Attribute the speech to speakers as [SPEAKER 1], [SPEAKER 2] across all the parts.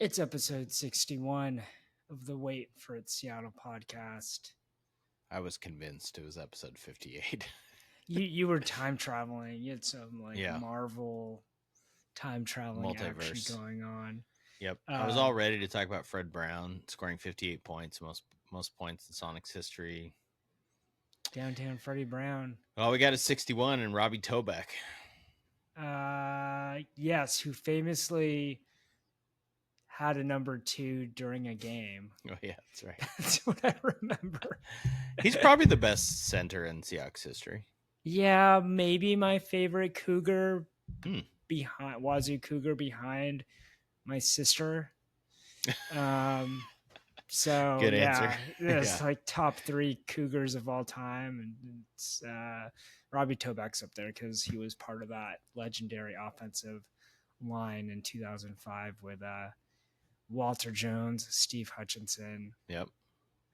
[SPEAKER 1] It's episode 61 of the Wait for It Seattle podcast.
[SPEAKER 2] I was convinced it was episode 58.
[SPEAKER 1] You were time traveling. You had some
[SPEAKER 2] Yeah.
[SPEAKER 1] Marvel time traveling action
[SPEAKER 2] Multiverse.
[SPEAKER 1] going on.
[SPEAKER 2] Yep. I was all ready to talk about Fred Brown scoring 58 points, most points in Sonics history.
[SPEAKER 1] Downtown Freddie Brown.
[SPEAKER 2] Well, we got a 61 and Robbie Tobeck.
[SPEAKER 1] Yes, who famously had a number 2 during a game.
[SPEAKER 2] Oh, yeah, that's right.
[SPEAKER 1] That's what I remember.
[SPEAKER 2] He's probably the best center in Seahawks history.
[SPEAKER 1] Yeah, maybe my favorite Cougar behind Wazoo Cougar behind my sister. So
[SPEAKER 2] good
[SPEAKER 1] yeah,
[SPEAKER 2] answer.
[SPEAKER 1] there's like top 3 Cougars of all time, and it's Robbie Tobeck's up there because he was part of that legendary offensive line in 2005 with Walter Jones, Steve Hutchinson.
[SPEAKER 2] Yep.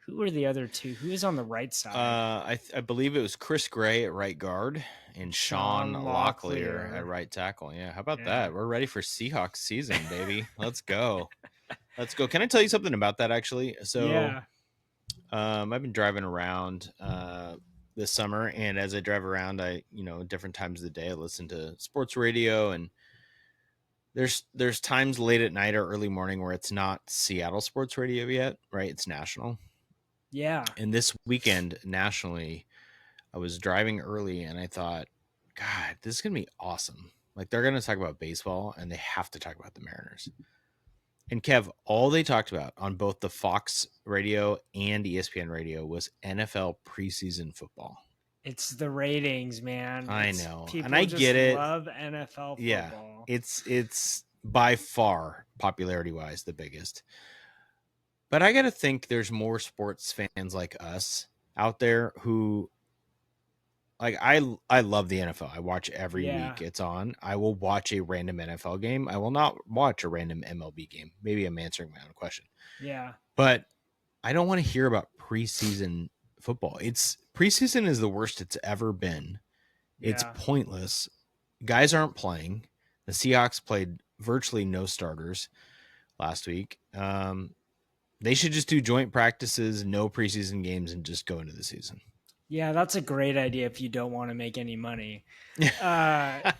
[SPEAKER 1] Who were the other 2? Who was on the right side?
[SPEAKER 2] I believe it was Chris Gray at right guard and Sean Locklear at right tackle. Yeah, how about that? We're ready for Seahawks season, baby. Let's go. Let's go. Can I tell you something about that, actually? So I've been driving around this summer, and as I drive around, different times of the day, I listen to sports radio, and there's times late at night or early morning where it's not Seattle sports radio yet, right? It's national.
[SPEAKER 1] Yeah.
[SPEAKER 2] And this weekend, nationally, I was driving early, and I thought, God, this is going to be awesome. Like, they're going to talk about baseball, and they have to talk about the Mariners. And Kev, all they talked about on both the Fox radio and ESPN radio was NFL preseason football.
[SPEAKER 1] It's the ratings, man.
[SPEAKER 2] I know.
[SPEAKER 1] People
[SPEAKER 2] and I
[SPEAKER 1] just
[SPEAKER 2] get it.
[SPEAKER 1] Love NFL football.
[SPEAKER 2] Yeah. It's by far, popularity-wise, the biggest. But I got to think there's more sports fans like us out there who, like, I love the NFL. I watch every week it's on. I will watch a random NFL game. I will not watch a random MLB game. Maybe I'm answering my own question.
[SPEAKER 1] Yeah.
[SPEAKER 2] But I don't want to hear about preseason football. Preseason is the worst it's ever been. It's pointless. Guys aren't playing. The Seahawks played virtually no starters last week. They should just do joint practices, no preseason games, and just go into the season.
[SPEAKER 1] Yeah, that's a great idea if you don't want to make any money. I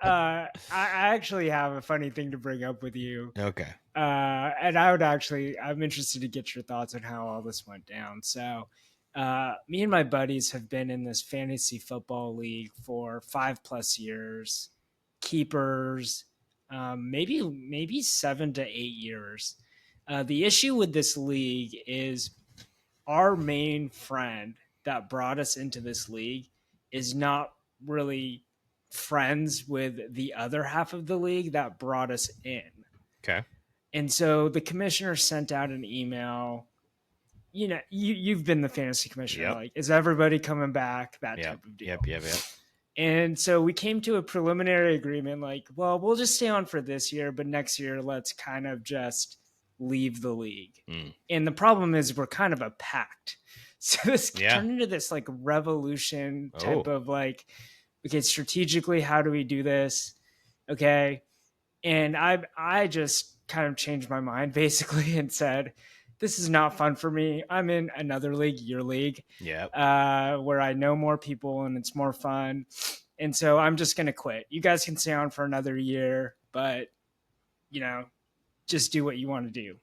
[SPEAKER 1] actually have a funny thing to bring up with you.
[SPEAKER 2] Okay.
[SPEAKER 1] And I'm interested to get your thoughts on how all this went down. So me and my buddies have been in this fantasy football league for 5+ years, keepers, maybe 7 to 8 years. The issue with this league is our main friend that brought us into this league is not really friends with the other half of the league that brought us in.
[SPEAKER 2] Okay. And
[SPEAKER 1] so the commissioner sent out an email. You know, you've been the fantasy commissioner. Yep. Like, is everybody coming back? That type of deal.
[SPEAKER 2] Yep.
[SPEAKER 1] And so we came to a preliminary agreement, like, well, we'll just stay on for this year, but next year, let's kind of just leave the league. And the problem is we're kind of a pact. So this turned into this like revolution type of like, okay, strategically, how do we do this? Okay. And I just kind of changed my mind basically and said, this is not fun for me. I'm in another league, your league, where I know more people and it's more fun. And so I'm just going to quit. You guys can stay on for another year, but just do what you want to do.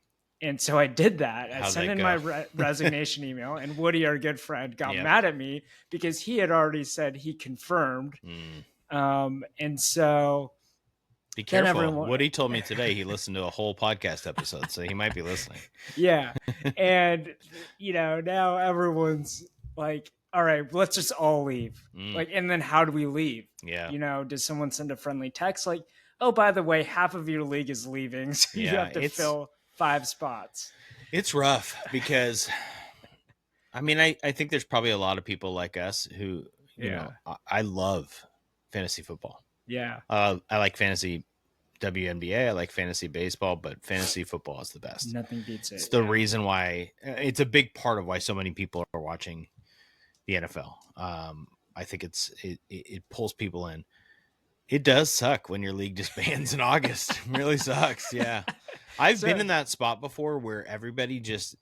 [SPEAKER 1] And so I did that. I sent in my resignation email, and Woody, our good friend, got mad at me because he had already said he confirmed. And so
[SPEAKER 2] be careful. Woody told me today he listened to a whole podcast episode, so he might be listening.
[SPEAKER 1] Yeah. And, now everyone's like, all right, let's just all leave. Like, and then how do we leave?
[SPEAKER 2] Yeah.
[SPEAKER 1] Does someone send a friendly text like, oh, by the way, half of your league is leaving, so you have to fill 5 spots.
[SPEAKER 2] It's rough because, I think there's probably a lot of people like us who, I love fantasy football.
[SPEAKER 1] Yeah.
[SPEAKER 2] I like fantasy WNBA. I like fantasy baseball, but fantasy football is the best.
[SPEAKER 1] Nothing beats it.
[SPEAKER 2] It's the reason why it's a big part of why so many people are watching the NFL. I think it pulls people in. It does suck when your league disbands in August. It really sucks. Yeah. I've been in that spot before where everybody just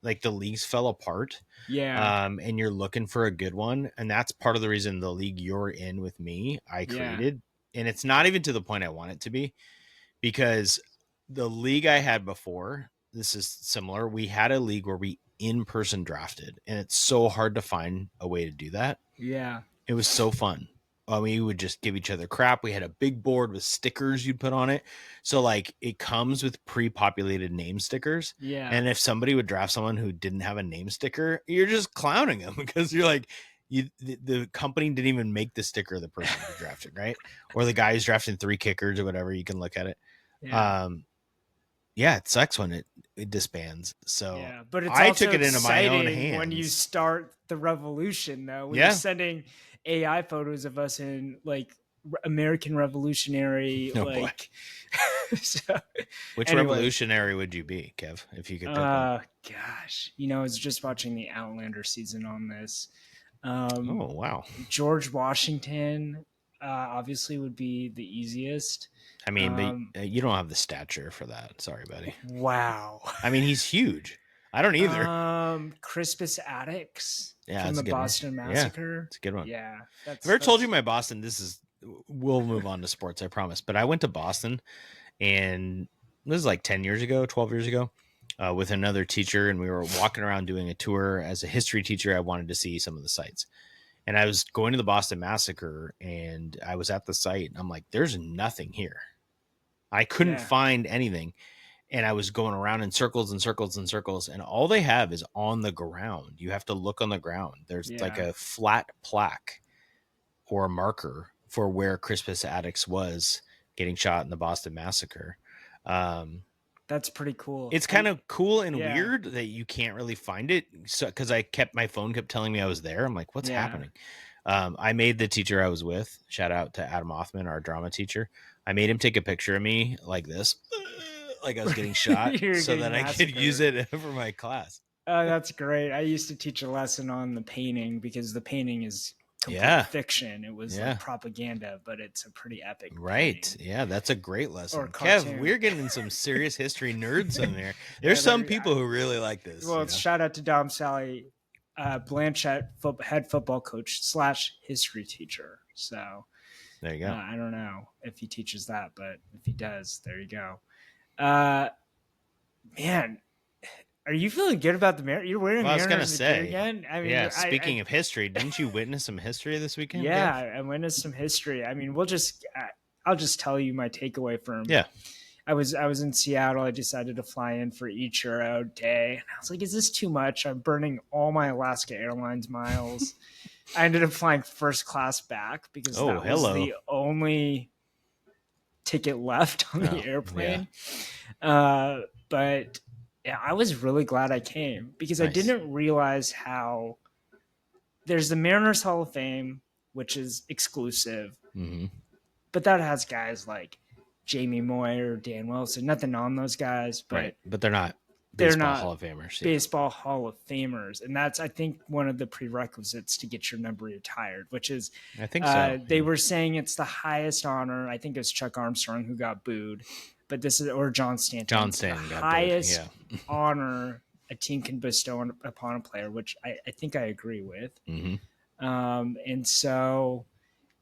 [SPEAKER 2] like the leagues fell apart.
[SPEAKER 1] Yeah.
[SPEAKER 2] And you're looking for a good one. And that's part of the reason the league you're in with me, I created. And it's not even to the point I want it to be, because the league I had before, this is similar. We had a league where we in-person drafted, and it's so hard to find a way to do that.
[SPEAKER 1] Yeah.
[SPEAKER 2] It was so fun. We would just give each other crap. We had a big board with stickers you'd put on it. So like it comes with pre-populated name stickers.
[SPEAKER 1] Yeah.
[SPEAKER 2] And if somebody would draft someone who didn't have a name sticker, you're just clowning them because you're like, the company didn't even make the sticker of the person who drafted, right? Or the guy who's drafting 3 kickers or whatever. You can look at it. Yeah, it sucks when it disbands. So
[SPEAKER 1] yeah, but it's
[SPEAKER 2] I
[SPEAKER 1] also
[SPEAKER 2] took it into my own
[SPEAKER 1] exciting
[SPEAKER 2] hands
[SPEAKER 1] when you start the revolution, though. When
[SPEAKER 2] Yeah.
[SPEAKER 1] you're sending AI photos of us in like American Revolutionary,
[SPEAKER 2] Oh,
[SPEAKER 1] like.
[SPEAKER 2] So, Which revolutionary would you be, Kev, if you could pick one?
[SPEAKER 1] Gosh, I was just watching the Outlander season on this.
[SPEAKER 2] Oh, wow.
[SPEAKER 1] George Washington obviously would be the easiest.
[SPEAKER 2] I mean, but you don't have the stature for that. Sorry, buddy.
[SPEAKER 1] Wow.
[SPEAKER 2] I mean, he's huge. I don't either.
[SPEAKER 1] Crispus Attucks
[SPEAKER 2] Yeah,
[SPEAKER 1] from the Boston Massacre.
[SPEAKER 2] Yeah, it's a good one.
[SPEAKER 1] Yeah.
[SPEAKER 2] I've ever told you my Boston. We'll move on to sports, I promise. But I went to Boston, and this is like 10 years ago, 12 years ago, with another teacher. And we were walking around doing a tour. As a history teacher, I wanted to see some of the sites. And I was going to the Boston Massacre, and I was at the site, and I'm like, there's nothing here. I couldn't find anything. And I was going around in circles and circles and circles, and all they have is on the ground. You have to look on the ground. There's like a flat plaque or a marker for where Crispus Attucks was getting shot in the Boston Massacre.
[SPEAKER 1] That's pretty cool.
[SPEAKER 2] It's kind of cool and weird that you can't really find it. So, because my phone kept telling me I was there. I'm like, what's happening? I made the teacher I was with, shout out to Adam Othman, our drama teacher. I made him take a picture of me like this, like I was getting shot, so that I could use it for my class.
[SPEAKER 1] That's great. I used to teach a lesson on the painting because the painting is complete fiction. It was like propaganda, but it's a pretty epic
[SPEAKER 2] painting. Yeah, that's a great lesson. Kev, we're getting some serious history nerds in there. There's some people who really like this.
[SPEAKER 1] Well, shout out to Dom Sally Blanchett, head football coach / history teacher. So
[SPEAKER 2] there you go.
[SPEAKER 1] I don't know if he teaches that, but if he does, there you go. Man, are you feeling good about the Mariners? You're wearing Mariners
[SPEAKER 2] I was gonna say
[SPEAKER 1] again. I mean,
[SPEAKER 2] speaking of history, didn't you witness some history this weekend?
[SPEAKER 1] Yeah, I witnessed some history. I mean, I'll just tell you my takeaway from.
[SPEAKER 2] Yeah.
[SPEAKER 1] I was in Seattle. I decided to fly in for Ichiro Day, and I was like, "Is this too much? I'm burning all my Alaska Airlines miles." I ended up flying first class back because that was the only ticket left on the airplane. Yeah. But yeah, I was really glad I came because I didn't realize how there's the Mariners Hall of Fame, which is exclusive, but that has guys like Jamie Moyer, Dan Wilson, nothing on those guys, but
[SPEAKER 2] they're not baseball Hall of Famers.
[SPEAKER 1] Baseball Hall of Famers. And that's, I think, one of the prerequisites to get your number retired, which is,
[SPEAKER 2] I think so.
[SPEAKER 1] They were saying it's the highest honor. I think it was Chuck Armstrong who got booed, but this is, or John Stanton.
[SPEAKER 2] John Stanton
[SPEAKER 1] the
[SPEAKER 2] got
[SPEAKER 1] highest
[SPEAKER 2] booed.
[SPEAKER 1] honor a team can bestow upon a player, which I think I agree with. And so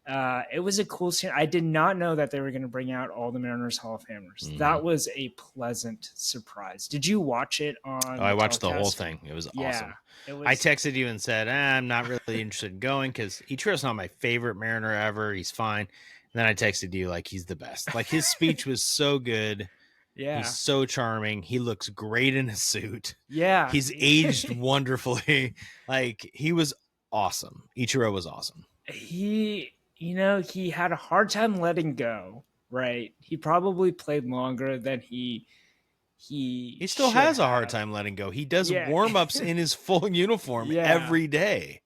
[SPEAKER 1] it was a cool scene. I did not know that they were going to bring out all the Mariners Hall of Famers. That was a pleasant surprise. Did you watch it on?
[SPEAKER 2] Oh, I watched the whole thing. It was awesome. I texted you and said, I'm not really interested in going because Ichiro's not my favorite Mariner ever. He's fine. And then I texted you like he's the best. Like his speech was so good. Yeah. He's so charming. He looks great in a suit.
[SPEAKER 1] Yeah.
[SPEAKER 2] He's aged wonderfully. Like he was awesome. Ichiro was awesome.
[SPEAKER 1] He had a hard time letting go, right? He probably played longer than he
[SPEAKER 2] still has a hard time letting go. He does warm-ups in his full uniform every day.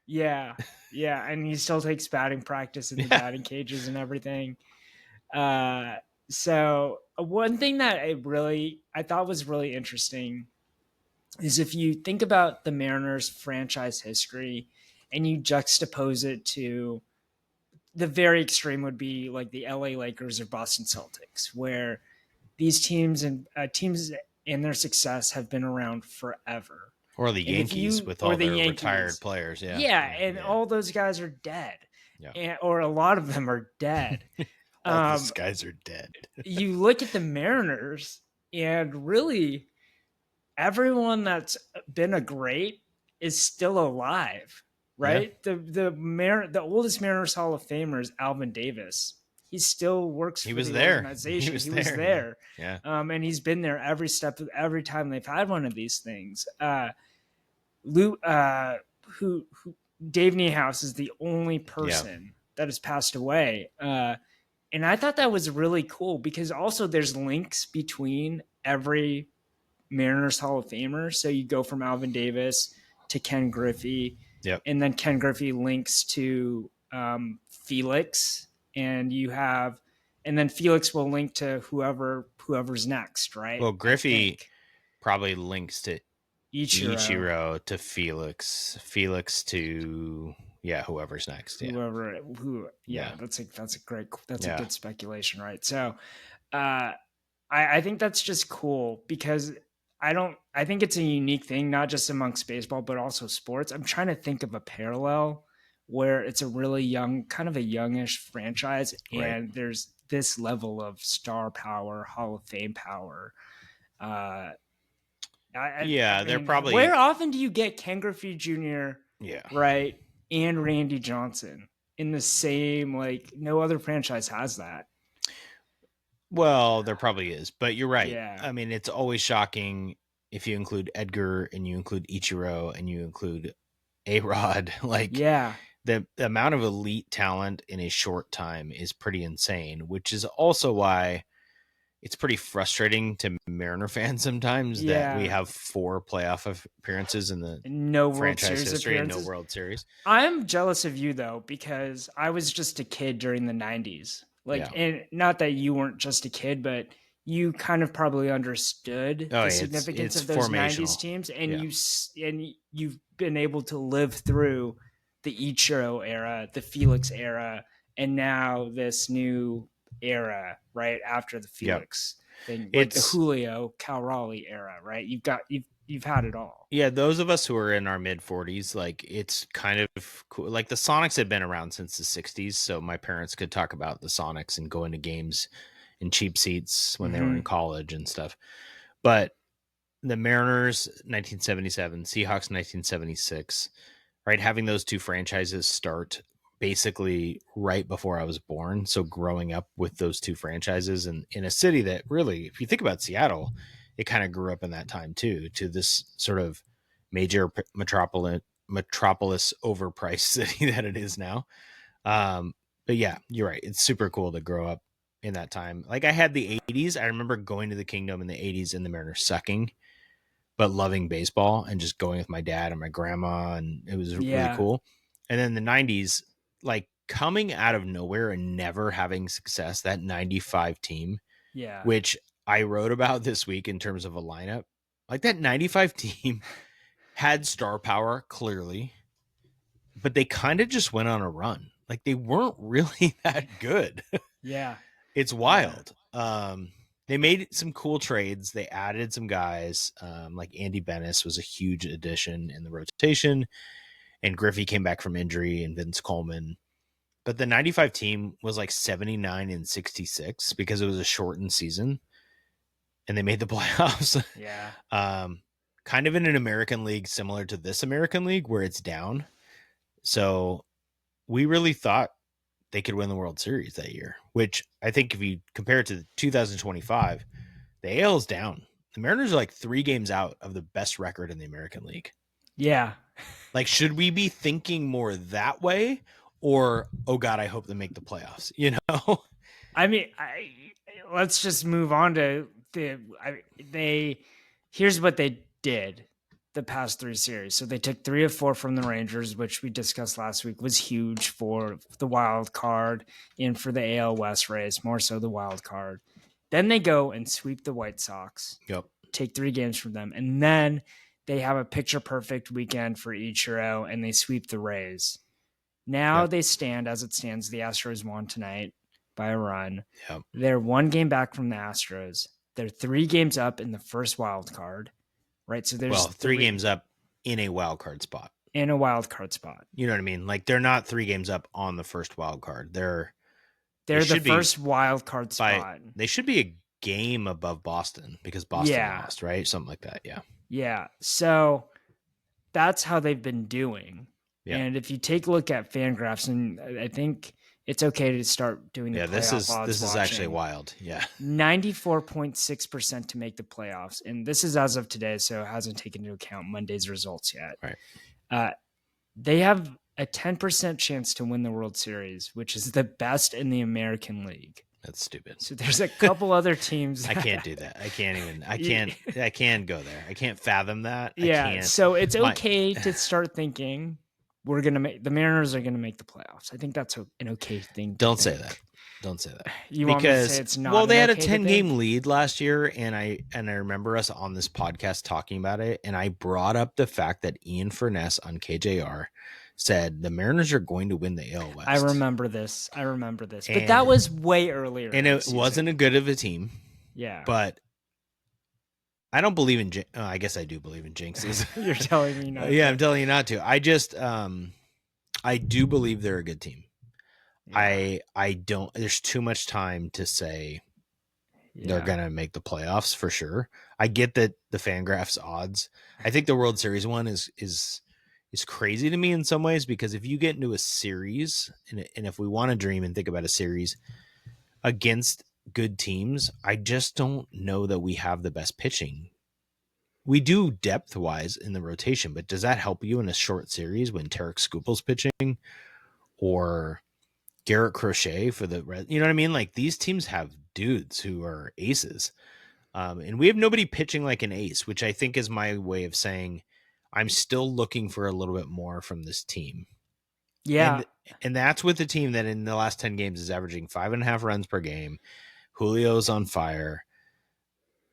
[SPEAKER 1] Yeah. Yeah. And he still takes batting practice in the batting cages and everything. So one thing that I thought was really interesting is if you think about the Mariners franchise history and you juxtapose it to the very extreme would be like the LA Lakers or Boston Celtics, where these teams and teams and their success have been around forever.
[SPEAKER 2] Or the Yankees with all their retired players.
[SPEAKER 1] And all those guys are dead. Or a lot of them are dead.
[SPEAKER 2] All those guys are dead.
[SPEAKER 1] You look at the Mariners, and really everyone that's been a great is still alive, right? The oldest Mariners Hall of Famer is Alvin Davis. He still works for the organization. He was there.
[SPEAKER 2] Yeah.
[SPEAKER 1] And he's been there every time they've had one of these things. Dave Niehaus is the only person that has passed away. And I thought that was really cool because also there's links between every Mariners Hall of Famer. So you go from Alvin Davis to Ken Griffey. And then Ken Griffey links to Felix. And then Felix will link to whoever's next, right?
[SPEAKER 2] Well, Griffey probably links to Ichiro to Felix to whoever's next.
[SPEAKER 1] That's a good speculation, right? So I think that's just cool because I think it's a unique thing, not just amongst baseball, but also sports. I'm trying to think of a parallel where it's a really young, kind of a youngish franchise, and there's this level of star power, Hall of Fame power.
[SPEAKER 2] They're probably.
[SPEAKER 1] Where often do you get Ken Griffey Jr. Right, and Randy Johnson in the same? Like, no other franchise has that.
[SPEAKER 2] Well, there probably is, but you're right. Yeah. I mean, it's always shocking if you include Edgar and you include Ichiro and you include A-Rod. The amount of elite talent in a short time is pretty insane, which is also why it's pretty frustrating to Mariner fans sometimes that we have 4 playoff appearances in the franchise history and no World Series.
[SPEAKER 1] I'm jealous of you though, because I was just a kid during the 90s. And not that you weren't just a kid, but you kind of probably understood the significance of those 90s teams, and you've been able to live through the Ichiro era, the Felix era, and now this new era right after the Felix thing, like the Julio Cal Raleigh era, right? You've had it all.
[SPEAKER 2] Yeah, those of us who are in our mid 40s, like it's kind of cool. Like the Sonics had been around since the 60s, so my parents could talk about the Sonics and go into games in cheap seats when they were in college and stuff. But the Mariners 1977, Seahawks 1976, right? Having those 2 franchises start basically right before I was born. So growing up with those 2 franchises and in a city that really, if you think about Seattle, it kind of grew up in that time too, to this sort of major metropolis overpriced city that it is now. But yeah, you're right. It's super cool to grow up in that time. Like I had the 80s. I remember going to the Kingdom in the 80s and the Mariners sucking, but loving baseball and just going with my dad and my grandma. And it was really cool. And then the 90s, like coming out of nowhere and never having success, that 95 team, which I wrote about this week in terms of a lineup, like that 95 team had star power clearly, but they kind of just went on a run. Like they weren't really that good. It's wild. They made some cool trades. They added some guys, like Andy Bennis was a huge addition in the rotation, and Griffey came back from injury, and Vince Coleman. But the 95 team was like 79-66 because it was a shortened season, and they made the playoffs. Kind of in an American League similar to this American League where it's down. So we really thought they could win the World Series that year, which I think if you compare it to 2025, the AL is down. The Mariners are like 3 games out of the best record in the American League. Like, should we be thinking more that way, or, oh God, I hope they make the playoffs, you know?
[SPEAKER 1] I mean, let's just move on to here's what they did the past 3 series. So they took 3 of 4 from the Rangers, which we discussed last week was huge for the wild card and for the AL West race, more so the wild card. Then they go and sweep the White Sox, take 3 games from them. And then they have a picture perfect weekend for Ichiro and they sweep the Rays. Now they stand, as it stands, the Astros won tonight by a run.
[SPEAKER 2] Yep.
[SPEAKER 1] They're 1 game back from the Astros. They're 3 games up in the first wild card, right? So there's
[SPEAKER 2] 3 games up in a wild card spot.
[SPEAKER 1] In a wild card spot.
[SPEAKER 2] You know what I mean? Like, they're not 3 games up on the first wild card. They're
[SPEAKER 1] the first wild card spot.
[SPEAKER 2] They should be a game above Boston because Boston lost, right? Something like that. Yeah.
[SPEAKER 1] Yeah. So that's how they've been doing. Yeah. And if you take a look at Fangraphs, and I think it's okay to start doing the playoff odds.
[SPEAKER 2] This is actually wild. Yeah.
[SPEAKER 1] 94.6% to make the playoffs. And this is as of today, so it hasn't taken into account Monday's results yet.
[SPEAKER 2] Right.
[SPEAKER 1] They have a 10% chance to win the World Series, which is the best in the American League.
[SPEAKER 2] That's stupid.
[SPEAKER 1] So there's a couple other teams.
[SPEAKER 2] I can't do that. I can't go there. I can't fathom that.
[SPEAKER 1] Yeah. So it's okay to start thinking the Mariners are going to make the playoffs. I think that's an okay thing.
[SPEAKER 2] Don't say that.
[SPEAKER 1] You want me to say it's not?
[SPEAKER 2] Well, they had a 10-game lead last year, and I remember us on this podcast talking about it, and I brought up the fact that Ian Furness on KJR said the Mariners are going to win the AL West.
[SPEAKER 1] I remember this. But that was way earlier.
[SPEAKER 2] And it wasn't a good of a team.
[SPEAKER 1] Yeah.
[SPEAKER 2] But I don't believe in I guess I do believe in jinxes.
[SPEAKER 1] You're telling me not to.
[SPEAKER 2] Yeah, I'm telling you not to. I just I do believe they're a good team. Yeah. I don't there's too much time to say they're going to make the playoffs for sure. I get that the Fangraphs odds. I think the World Series one is crazy to me in some ways, because if you get into a series and if we want to dream and think about a series against good teams, I just don't know that we have the best pitching. We do depth wise in the rotation, but does that help you in a short series when Tarek Skubal's pitching or Garrett Crochet for the Red? You know what I mean? Like, these teams have dudes who are aces. And we have nobody pitching like an ace, which I think is my way of saying I'm still looking for a little bit more from this team.
[SPEAKER 1] Yeah.
[SPEAKER 2] And that's with the team that in the last 10 games is averaging 5.5 runs per game. Julio's on fire.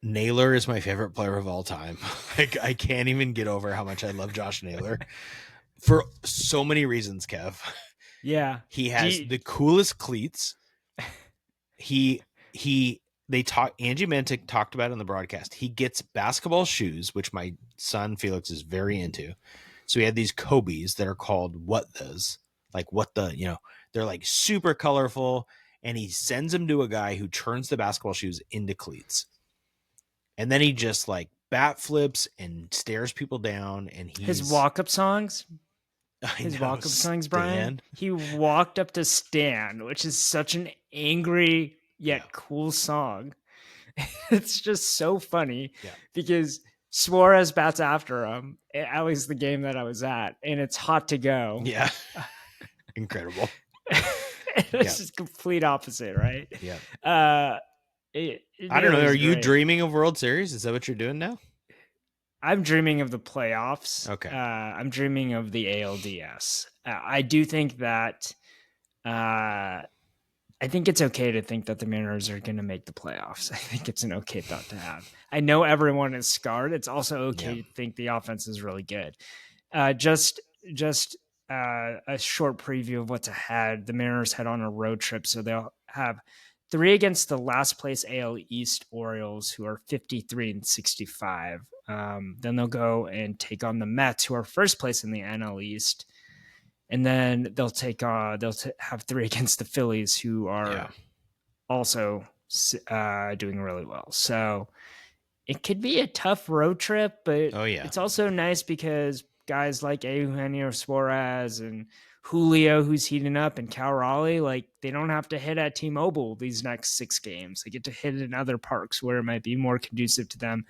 [SPEAKER 2] Naylor is my favorite player of all time. I can't even get over how much I love Josh Naylor for so many reasons, Kev.
[SPEAKER 1] Yeah.
[SPEAKER 2] He has the coolest cleats. Angie Mentic talked about it on the broadcast. He gets basketball shoes, which my son Felix is very into. So he had these Kobe's that are called they're like super colorful, and he sends them to a guy who turns the basketball shoes into cleats. And then he just like bat flips and stares people down, and
[SPEAKER 1] his walk-up songs. Brian. He walked up to Stan, which is such an angry yet cool song. It's just so funny because Suarez bats after him, at least the game that I was at, and it's hot to go.
[SPEAKER 2] Yeah. Incredible.
[SPEAKER 1] It's just complete opposite, right?
[SPEAKER 2] Yeah.
[SPEAKER 1] I
[SPEAKER 2] don't know. Are you dreaming of World Series? Is that what you're doing now?
[SPEAKER 1] I'm dreaming of the playoffs.
[SPEAKER 2] Okay.
[SPEAKER 1] I'm dreaming of the ALDS. I do think that I think it's okay to think that the Mariners are going to make the playoffs. I think it's an okay thought to have. I know everyone is scarred. It's also okay to think the offense is really good. Just a short preview of what's ahead. The Mariners head on a road trip, so they'll have 3 against the last place AL East Orioles, who are 53-65. Then they'll go and take on the Mets, who are first place in the NL East. And then they'll have 3 against the Phillies, who are also doing really well. So it could be a tough road trip, but it's also nice because guys like Eugenio Suarez and Julio, who's heating up, and Cal Raleigh, like, they don't have to hit at T-Mobile these next 6 games. They get to hit in other parks where it might be more conducive to them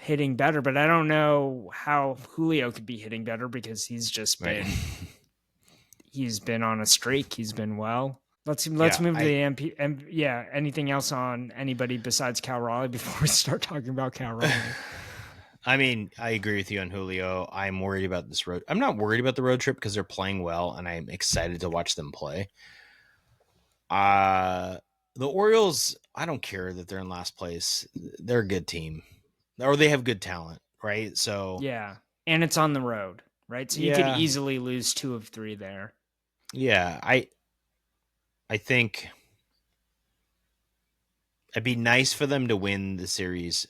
[SPEAKER 1] hitting better. But I don't know how Julio could be hitting better because he's just been he's been on a streak. He's been well. Let's move to the MP. Anything else on anybody besides Cal Raleigh before we start talking about Cal Raleigh?
[SPEAKER 2] I mean, I agree with you on Julio. I'm worried about this road. I'm not worried about the road trip because they're playing well, and I'm excited to watch them play. The Orioles, I don't care that they're in last place. They're a good team, or they have good talent, right? So
[SPEAKER 1] yeah, and it's on the road. right? So you could easily lose 2 of 3 there.
[SPEAKER 2] Yeah, I think it'd be nice for them to win the series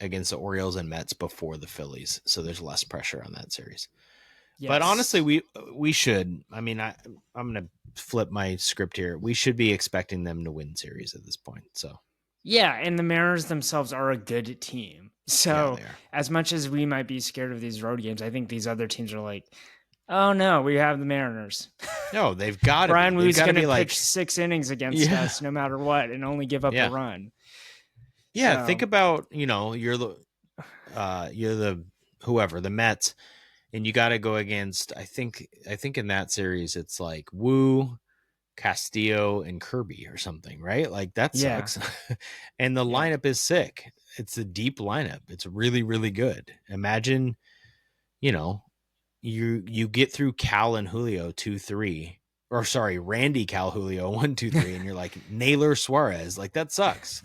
[SPEAKER 2] against the Orioles and Mets before the Phillies, so there's less pressure on that series. Yes. But honestly, we should. I mean, I'm gonna flip my script here. We should be expecting them to win series at this point. So
[SPEAKER 1] yeah, and the Mariners themselves are a good team. So as much as we might be scared of these road games, I think these other teams are like, oh no, we have the Mariners.
[SPEAKER 2] No, they've got to.
[SPEAKER 1] Brian Wu's going to pitch 6 innings against us no matter what, and only give up a run.
[SPEAKER 2] Yeah, so, think about you're the whoever, the Mets, and you got to go against. I think in that series it's like Wu, Castillo, and Kirby or something, right? Like that sucks. And the lineup is sick. It's a deep lineup. It's really, really good. Imagine, you get through Cal and Julio 2-3, or sorry, Randy, Cal, Julio 1-2-3, and you're like Naylor, Suarez, like that sucks.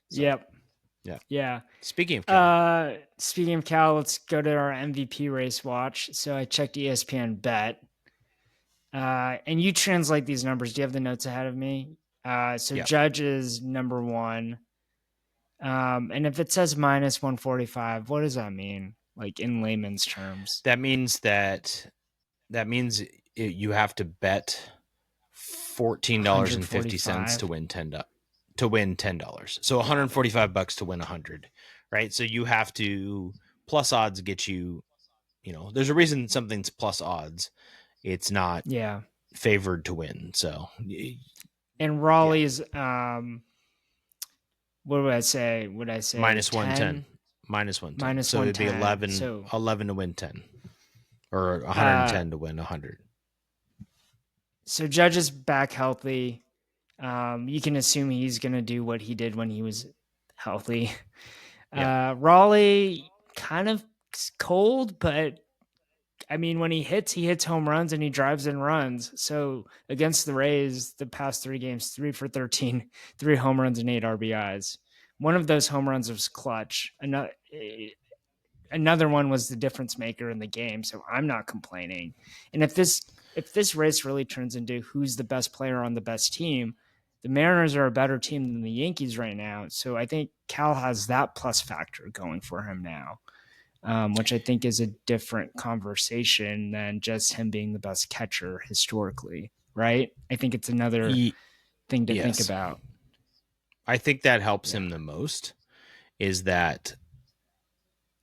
[SPEAKER 2] So, yeah. Speaking of
[SPEAKER 1] Cal, let's go to our MVP race watch. So I checked ESPN Bet, and you translate these numbers. Do you have the notes ahead of me? Judge is number 1. And if it says minus 145, what does that mean? Like in layman's terms,
[SPEAKER 2] that means you have to bet $14.50 to win $10. So $145 to win 100, right? So you have to, plus odds get you, there's a reason something's plus odds. It's not favored to win. So,
[SPEAKER 1] and Raleigh's, what would I say? Would I say
[SPEAKER 2] minus 110? Minus 110.
[SPEAKER 1] Minus
[SPEAKER 2] so
[SPEAKER 1] 110.
[SPEAKER 2] It'd be 11, so 11 to win 10, or 110 to win 100.
[SPEAKER 1] So Judge is back healthy. You can assume he's going to do what he did when he was healthy. Raleigh kind of cold, but I mean, when he hits home runs and he drives in runs. So against the Rays, the past 3 games, 3 for 13, 3 home runs and 8 RBIs. One of those home runs was clutch. Another one was the difference maker in the game. So I'm not complaining. And if this race really turns into who's the best player on the best team, the Mariners are a better team than the Yankees right now. So I think Cal has that plus factor going for him now. Which I think is a different conversation than just him being the best catcher historically, right? I think it's another thing to think about.
[SPEAKER 2] I think that helps him the most, is that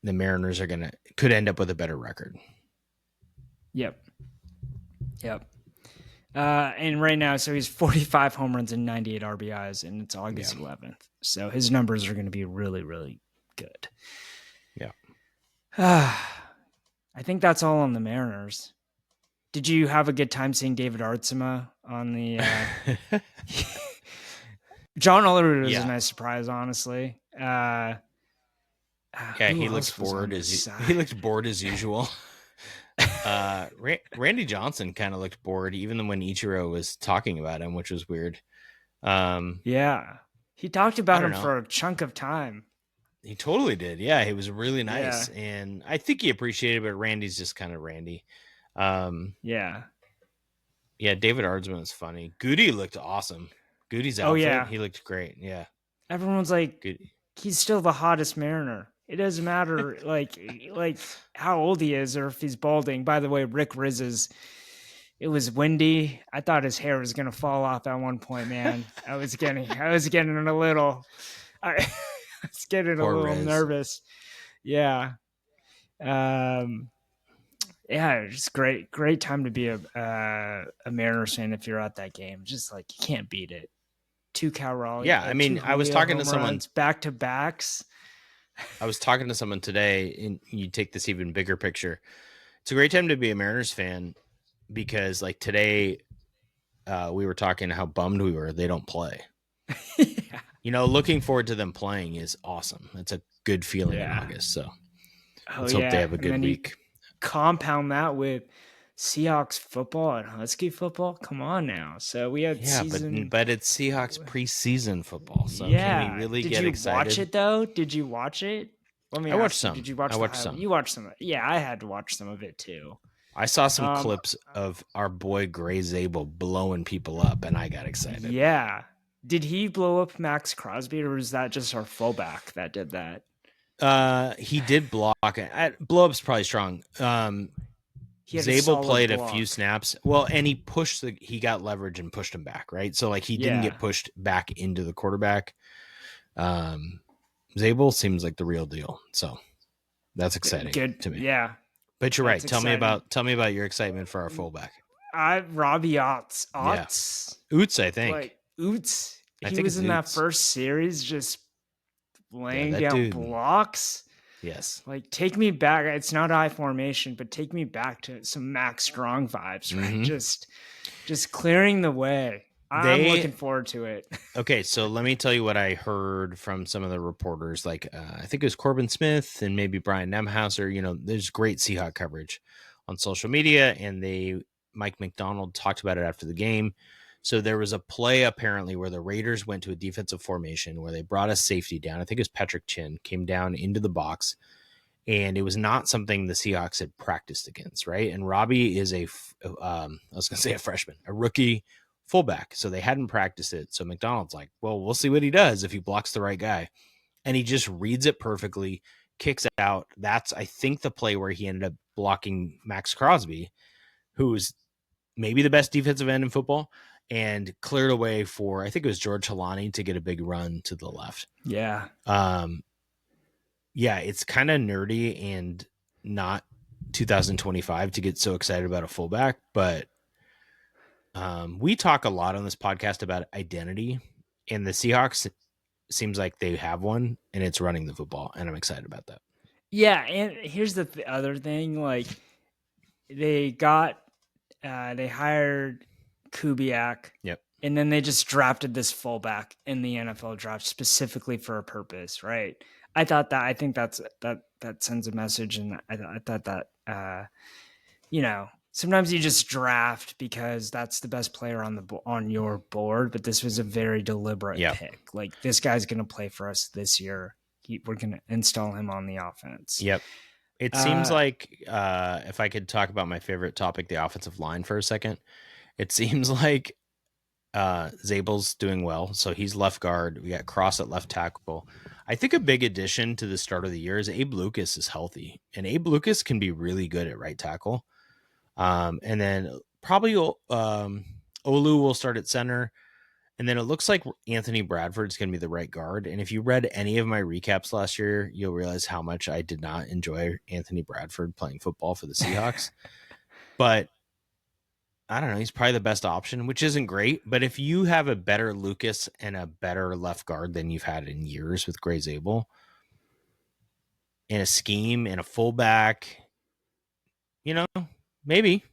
[SPEAKER 2] the Mariners could end up with a better record.
[SPEAKER 1] Yep. And right now, so he's 45 home runs and 98 RBIs, and it's August 11th. So his numbers are going to be really, really good.
[SPEAKER 2] Yeah.
[SPEAKER 1] I think that's all on the Mariners. Did you have a good time seeing David Artsma on the John Olerud was a nice surprise, honestly.
[SPEAKER 2] He looks bored he looked bored as usual. Randy Johnson kind of looked bored even when Ichiro was talking about him, which was weird.
[SPEAKER 1] He talked about him for a chunk of time.
[SPEAKER 2] He totally did. Yeah, he was really nice. And I think he appreciated it, but Randy's just kind of Randy.
[SPEAKER 1] Yeah,
[SPEAKER 2] David Ardsman was funny. Goody looked awesome. Goody's outfit, he looked great. Yeah.
[SPEAKER 1] Everyone's like, Goody. He's still the hottest Mariner. It doesn't matter like how old he is or if he's balding. By the way, Rick Riz's, it was windy. I thought his hair was gonna fall off at one point, man. I was getting a little nervous. Yeah. It's great time to be a Mariners fan if you're at that game. Just like, you can't beat it. 2 Cal Raleigh.
[SPEAKER 2] Yeah, I mean, I was talking to someone
[SPEAKER 1] back to backs.
[SPEAKER 2] I was talking to someone today, and you take this even bigger picture. It's a great time to be a Mariners fan because, like, today we were talking how bummed we were they don't play. Looking forward to them playing is awesome. That's a good feeling in August. So let's hope they have a good week.
[SPEAKER 1] Compound that with Seahawks football and Husky football. Come on now. So we had
[SPEAKER 2] but it's Seahawks preseason football. So can we really get excited? Did you
[SPEAKER 1] watch it though? Did you watch it?
[SPEAKER 2] I watched some.
[SPEAKER 1] Did you watch? I watched some. You watched some. Yeah, I had to watch some of it too.
[SPEAKER 2] I saw some clips of our boy Gray Zabel blowing people up, and I got excited.
[SPEAKER 1] Yeah. Did he blow up Max Crosby, or was that just our fullback that did that?
[SPEAKER 2] He did block it. Blow up's probably strong. Zabel played a few snaps. Well, and he got leverage and pushed him back, right? So like he didn't get pushed back into the quarterback. Zabel seems like the real deal. So that's exciting to me.
[SPEAKER 1] Yeah.
[SPEAKER 2] But you're right. Tell me about your excitement for our fullback.
[SPEAKER 1] Robbie Otts.
[SPEAKER 2] Oots, I think.
[SPEAKER 1] Like Oots. He was in that first series just laying down blocks.
[SPEAKER 2] Yes.
[SPEAKER 1] Like, take me back. It's not I formation, but take me back to some Max Strong vibes, right? Mm-hmm. Just clearing the way. I'm looking forward to it.
[SPEAKER 2] Okay, so let me tell you what I heard from some of the reporters. Like, I think it was Corbin Smith and maybe Brian Nemhauser. You know, there's great Seahawks coverage on social media, and Mike McDonald talked about it after the game. So there was a play apparently where the Raiders went to a defensive formation where they brought a safety down. I think it was Patrick Chin came down into the box, and it was not something the Seahawks had practiced against, right? And Robbie is a freshman, a rookie fullback. So they hadn't practiced it. So McDonald's like, well, we'll see what he does if he blocks the right guy. And he just reads it perfectly, kicks out. That's, I think, the play where he ended up blocking Max Crosby, who's maybe the best defensive end in football, and cleared away for, I think it was George Halani to get a big run to the left.
[SPEAKER 1] Yeah.
[SPEAKER 2] Yeah, it's kind of nerdy and not 2025 to get so excited about a fullback, but we talk a lot on this podcast about identity, and the Seahawks seems like they have one, and it's running the football, and I'm excited about that.
[SPEAKER 1] Yeah, and here's the other thing. Like, they hired Kubiak.
[SPEAKER 2] Yep.
[SPEAKER 1] And then they just drafted this fullback in the NFL draft specifically for a purpose, right? I think that sends a message, and I thought that sometimes you just draft because that's the best player on your board, but this was a very deliberate pick. Like, this guy's going to play for us this year. We're going to install him on the offense.
[SPEAKER 2] Yep. It seems like if I could talk about my favorite topic, the offensive line, for a second, it seems like Zabel's doing well. So he's left guard. We got Cross at left tackle. I think a big addition to the start of the year is Abe Lucas is healthy, and Abe Lucas can be really good at right tackle. And then probably Olu will start at center. And then it looks like Anthony Bradford's going to be the right guard. And if you read any of my recaps last year, you'll realize how much I did not enjoy Anthony Bradford playing football for the Seahawks. But I don't know. He's probably the best option, which isn't great. But if you have a better Lucas and a better left guard than you've had in years with Gray Zabel, in a scheme, in a fullback, maybe.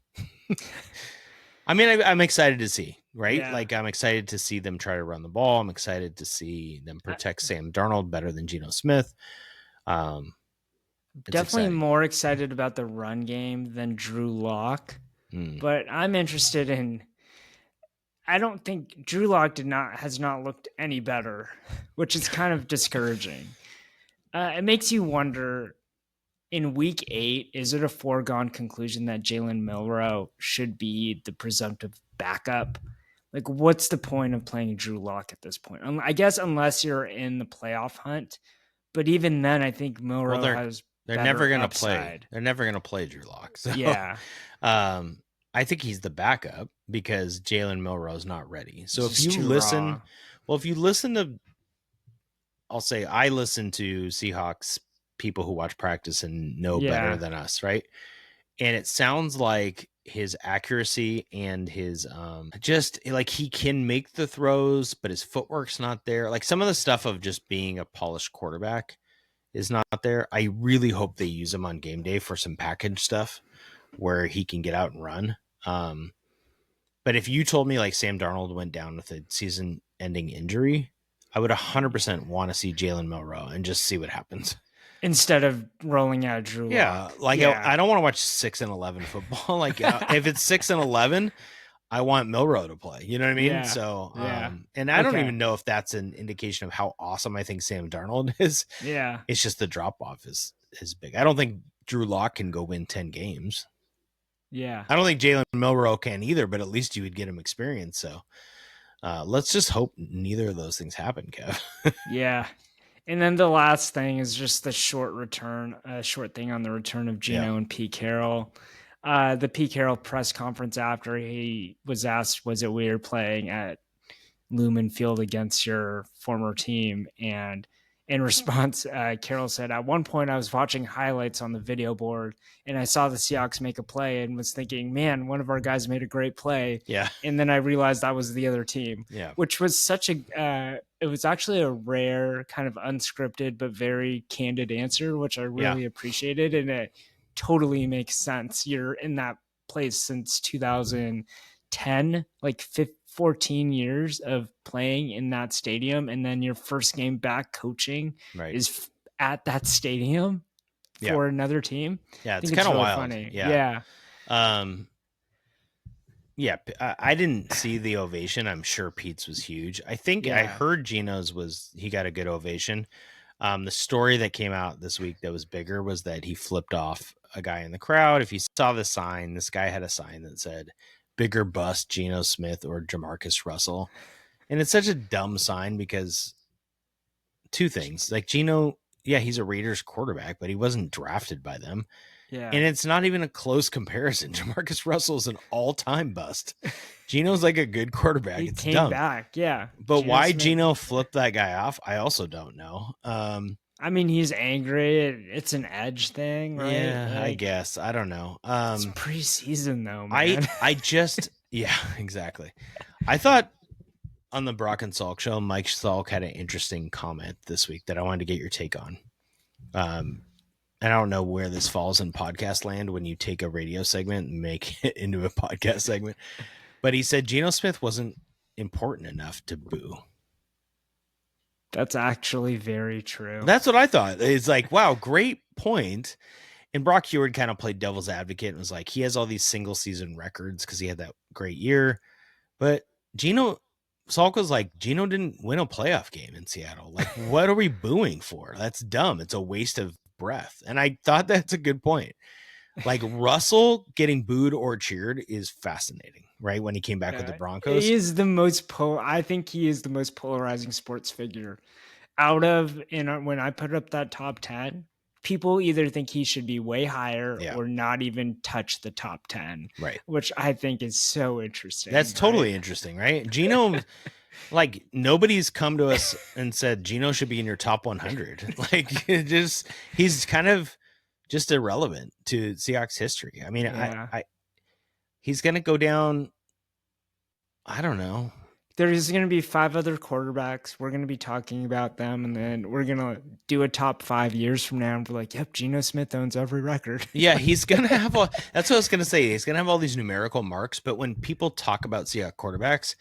[SPEAKER 2] I mean, I'm excited to see, right? Yeah. Like, I'm excited to see them try to run the ball. I'm excited to see them protect Sam Darnold better than Geno Smith.
[SPEAKER 1] Definitely exciting. More excited about the run game than Drew Lock. But I'm interested in. I don't think Drew Lock has not looked any better, which is kind of discouraging. It makes you wonder. In week 8, is it a foregone conclusion that Jalen Milroe should be the presumptive backup? Like, what's the point of playing Drew Lock at this point? I guess unless you're in the playoff hunt. But even then, I think Milroe has.
[SPEAKER 2] They're never going to play. They're never going to play Drew Lock. So,
[SPEAKER 1] yeah.
[SPEAKER 2] I think he's the backup because Jalen Milroe is not ready. So if you listen to, I listen to Seahawks people who watch practice and know better than us, right? And it sounds like his accuracy and his just like he can make the throws, but his footwork's not there. Like, some of the stuff of just being a polished quarterback is not there. I really hope they use him on game day for some package stuff where he can get out and run. But if you told me like Sam Darnold went down with a season-ending injury, I would 100% want to see Jalen Milroe and just see what happens.
[SPEAKER 1] Instead of rolling out Drew Lock.
[SPEAKER 2] I don't want to watch 6-11 football. Like, if it's 6-11, I want Milroe to play. You know what I mean?
[SPEAKER 1] Yeah.
[SPEAKER 2] So, and I don't even know if that's an indication of how awesome I think Sam Darnold is.
[SPEAKER 1] Yeah.
[SPEAKER 2] It's just the drop off is big. I don't think Drew Lock can go win 10 games.
[SPEAKER 1] Yeah.
[SPEAKER 2] I don't think Jalen Milroe can either, but at least you would get him experience. So let's just hope neither of those things happen, Kev.
[SPEAKER 1] Yeah. And then the last thing is just the short thing on the return of Gino and Pete Carroll. The Pete Carroll press conference after he was asked, was it weird playing at Lumen Field against your former team? And in response, Carroll said, at one point I was watching highlights on the video board and I saw the Seahawks make a play and was thinking, man, one of our guys made a great play.
[SPEAKER 2] Yeah.
[SPEAKER 1] And then I realized that was the other team, which was such a, it was actually a rare kind of unscripted, but very candid answer, which I really appreciated. And it totally makes sense. You're in that place since 2010, like 14 years of playing in that stadium, and then your first game back coaching is at that stadium for another team.
[SPEAKER 2] Yeah, it's kind of
[SPEAKER 1] really
[SPEAKER 2] wild.
[SPEAKER 1] Funny.
[SPEAKER 2] Yeah. I didn't see the ovation. I'm sure Pete's was huge. I think I heard Gino's he got a good ovation. The story that came out this week that was bigger was that he flipped off a guy in the crowd. If you saw the sign, this guy had a sign that said, "Bigger bust, Geno Smith or Jamarcus Russell." And it's such a dumb sign because two things. Like Geno, he's a Raiders quarterback, but he wasn't drafted by them.
[SPEAKER 1] Yeah.
[SPEAKER 2] And it's not even a close comparison. Jamarcus Russell is an all-time bust. Geno's like a good quarterback.
[SPEAKER 1] He
[SPEAKER 2] it's
[SPEAKER 1] came
[SPEAKER 2] dumb.
[SPEAKER 1] back. Yeah.
[SPEAKER 2] But why Geno flipped that guy off, I also don't know.
[SPEAKER 1] I mean, he's angry. It's an edge thing, right?
[SPEAKER 2] Yeah, like, I guess. I don't know.
[SPEAKER 1] It's preseason though, man.
[SPEAKER 2] I just exactly. I thought on the Brock and Salk show, Mike Salk had an interesting comment this week that I wanted to get your take on. And I don't know where this falls in podcast land when you take a radio segment and make it into a podcast segment. But he said Geno Smith wasn't important enough to boo.
[SPEAKER 1] That's actually very true.
[SPEAKER 2] That's what I thought. It's like, wow, great point. And Brock Heward kind of played devil's advocate and was like, he has all these single season records because he had that great year. But Salk was like, Geno didn't win a playoff game in Seattle. Like, what are we booing for? That's dumb. It's a waste of breath. And I thought that's a good point. Like Russell getting booed or cheered is fascinating, right? When he came back with the Broncos.
[SPEAKER 1] He is the most I think he is the most polarizing sports figure out of, when I put up that top 10, people either think he should be way higher or not even touch the top 10,
[SPEAKER 2] right? Which
[SPEAKER 1] I think is so interesting.
[SPEAKER 2] That's totally interesting, right? Geno, like nobody's come to us and said Geno should be in your top 100. Like he's kind of just irrelevant to Seahawks history. I mean, he's going to go down. I don't know.
[SPEAKER 1] There's going to be 5 other quarterbacks. We're going to be talking about them, and then we're going to do a top 5 years from now, and we're like, yep, Geno Smith owns every record.
[SPEAKER 2] Yeah, he's going to have that's what I was going to say. He's going to have all these numerical marks, but when people talk about Seahawks quarterbacks,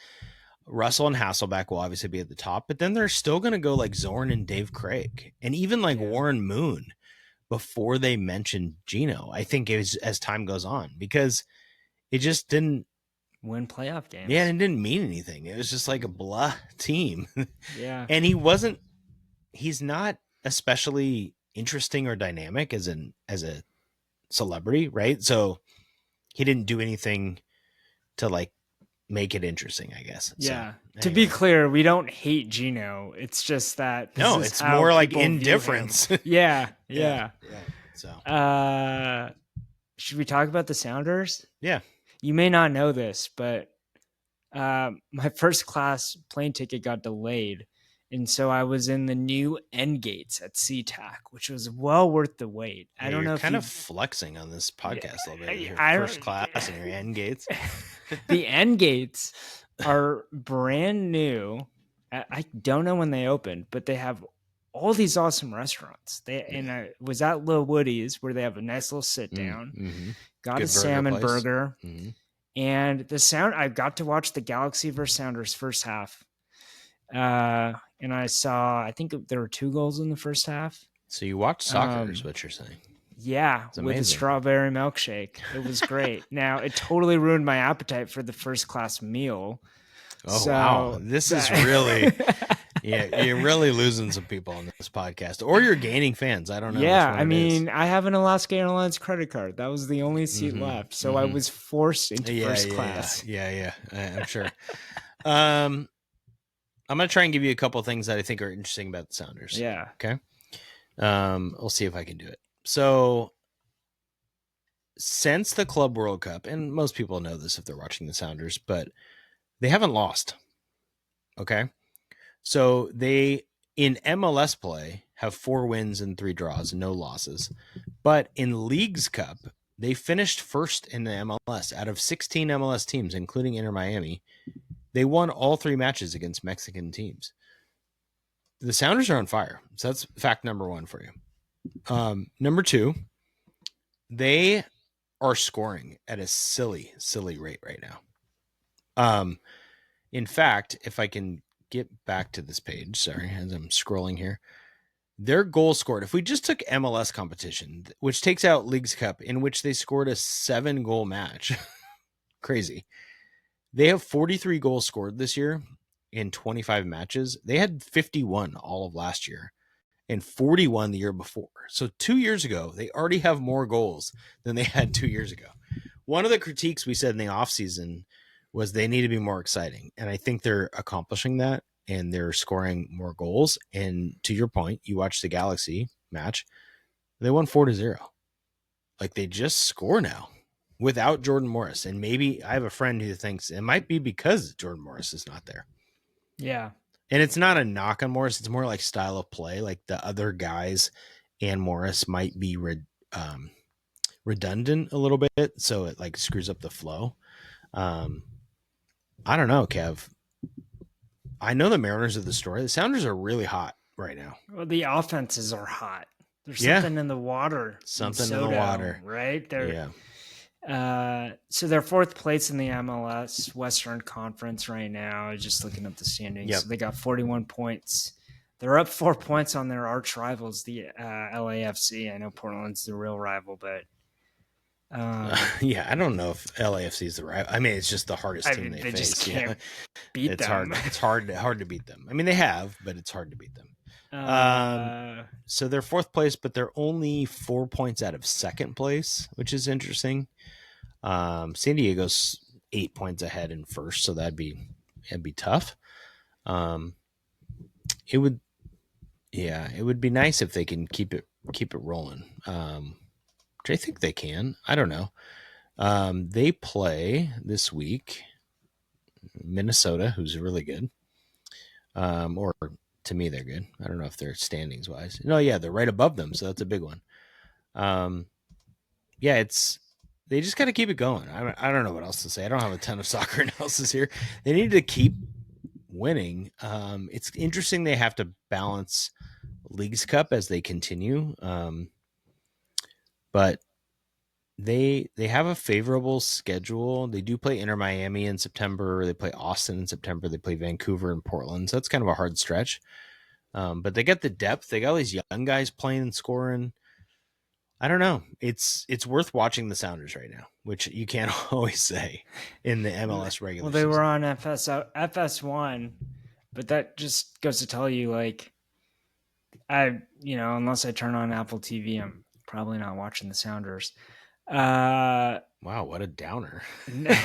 [SPEAKER 2] Russell and Hasselbeck will obviously be at the top, but then they're still going to go like Zorn and Dave Craig, and even like Warren Moon before they mentioned Geno. I think it was as time goes on because it just didn't
[SPEAKER 1] win playoff games.
[SPEAKER 2] Yeah, and it didn't mean anything. It was just like a blah team.
[SPEAKER 1] Yeah.
[SPEAKER 2] And he's not especially interesting or dynamic as a celebrity, right? So he didn't do anything to like make it interesting, I guess.
[SPEAKER 1] Yeah.
[SPEAKER 2] So, anyway.
[SPEAKER 1] To be clear, we don't hate Geno. It's just that
[SPEAKER 2] it's more like indifference.
[SPEAKER 1] Yeah.
[SPEAKER 2] So
[SPEAKER 1] should we talk about the Sounders?
[SPEAKER 2] Yeah.
[SPEAKER 1] You may not know this, but my first class plane ticket got delayed. And so I was in the new end gates at SeaTac, which was well worth the wait. I don't know if
[SPEAKER 2] kind of flexing on this podcast a little bit. Your first class and your end gates.
[SPEAKER 1] The end gates are brand new. I don't know when they opened, but they have all these awesome restaurants. And I was at Lil Woody's where they have a nice little sit down.
[SPEAKER 2] Mm-hmm.
[SPEAKER 1] Got a salmon burger. Mm-hmm. And I got to watch the Galaxy versus Sounders first half. And I think there were 2 goals in the first half.
[SPEAKER 2] So you watched soccer is what you're saying.
[SPEAKER 1] Yeah, with a strawberry milkshake. It was great. Now, it totally ruined my appetite for the first class meal.
[SPEAKER 2] Oh, wow. This is really... Yeah, you're really losing some people on this podcast, or you're gaining fans. I don't know.
[SPEAKER 1] Yeah,
[SPEAKER 2] which one
[SPEAKER 1] I
[SPEAKER 2] it
[SPEAKER 1] mean,
[SPEAKER 2] is.
[SPEAKER 1] I have an Alaska Airlines credit card. That was the only seat left, so I was forced into first class.
[SPEAKER 2] Yeah. I'm sure. I'm gonna try and give you a couple things that I think are interesting about the Sounders.
[SPEAKER 1] Yeah.
[SPEAKER 2] Okay. We'll see if I can do it. So, since the Club World Cup, and most people know this if they're watching the Sounders, but they haven't lost. Okay. So they in MLS play have 4 wins and 3 draws, no losses. But in Leagues Cup, they finished first in the MLS out of 16 MLS teams, including Inter Miami. They won all 3 matches against Mexican teams. The Sounders are on fire. So that's fact number 1 for you. Number 2, they are scoring at a silly rate right now. In fact, if I can get back to this page, sorry, as I'm scrolling here, their goal scored, if we just took MLS competition, which takes out Leagues Cup, in which they scored a 7-goal match, crazy. They have 43 goals scored this year in 25 matches. They had 51 all of last year and 41 the year before. So 2 years ago, they already have more goals than they had 2 years ago. One of the critiques we said in the offseason was they need to be more exciting. And I think they're accomplishing that, and they're scoring more goals. And to your point, you watched the Galaxy match. They won 4-0. Like, they just score now without Jordan Morris. And maybe I have a friend who thinks it might be because Jordan Morris is not there.
[SPEAKER 1] Yeah.
[SPEAKER 2] And it's not a knock on Morris. It's more like style of play. Like, the other guys and Morris might be redundant a little bit. So it like screws up the flow. I don't know, Kev. I know the Mariners are the story. The Sounders are really hot right now.
[SPEAKER 1] Well, the offenses are hot. There's something in the water.
[SPEAKER 2] Something in the water.
[SPEAKER 1] Right? So they're 4th place in the MLS Western Conference right now. Just looking up the standings.
[SPEAKER 2] Yep.
[SPEAKER 1] So they got 41 points. They're up 4 points on their arch rivals, the LAFC. I know Portland's the real rival, but
[SPEAKER 2] I don't know if LAFC is the right. I mean, it's just the hardest team they face.
[SPEAKER 1] Just can't beat them.
[SPEAKER 2] It's hard to beat them. I mean, they have, but it's hard to beat them. So they're 4th place, but they're only 4 points out of 2nd place, which is interesting. San Diego's 8 points ahead in 1st, so it'd be tough. It would be nice if they can keep it rolling. Which I think they can. I don't know. They play this week Minnesota, who's really good. Or to me, they're good. I don't know if they're standings wise. No, yeah, they're right above them, so that's a big one. They just got to keep it going. I don't know what else to say. I don't have a ton of soccer analysis here. They need to keep winning. It's interesting they have to balance Leagues Cup as they continue. But they have a favorable schedule. They do play Inter Miami in September. They play Austin in September. They play Vancouver and Portland. So that's kind of a hard stretch. But they get the depth. They got all these young guys playing and scoring. I don't know. It's worth watching the Sounders right now, which you can't always say in the MLS regular
[SPEAKER 1] season.
[SPEAKER 2] Well,
[SPEAKER 1] they were on FS1, but that just goes to tell you, like, unless I turn on Apple TV, I'm probably not watching the Sounders.
[SPEAKER 2] Wow, what a downer. I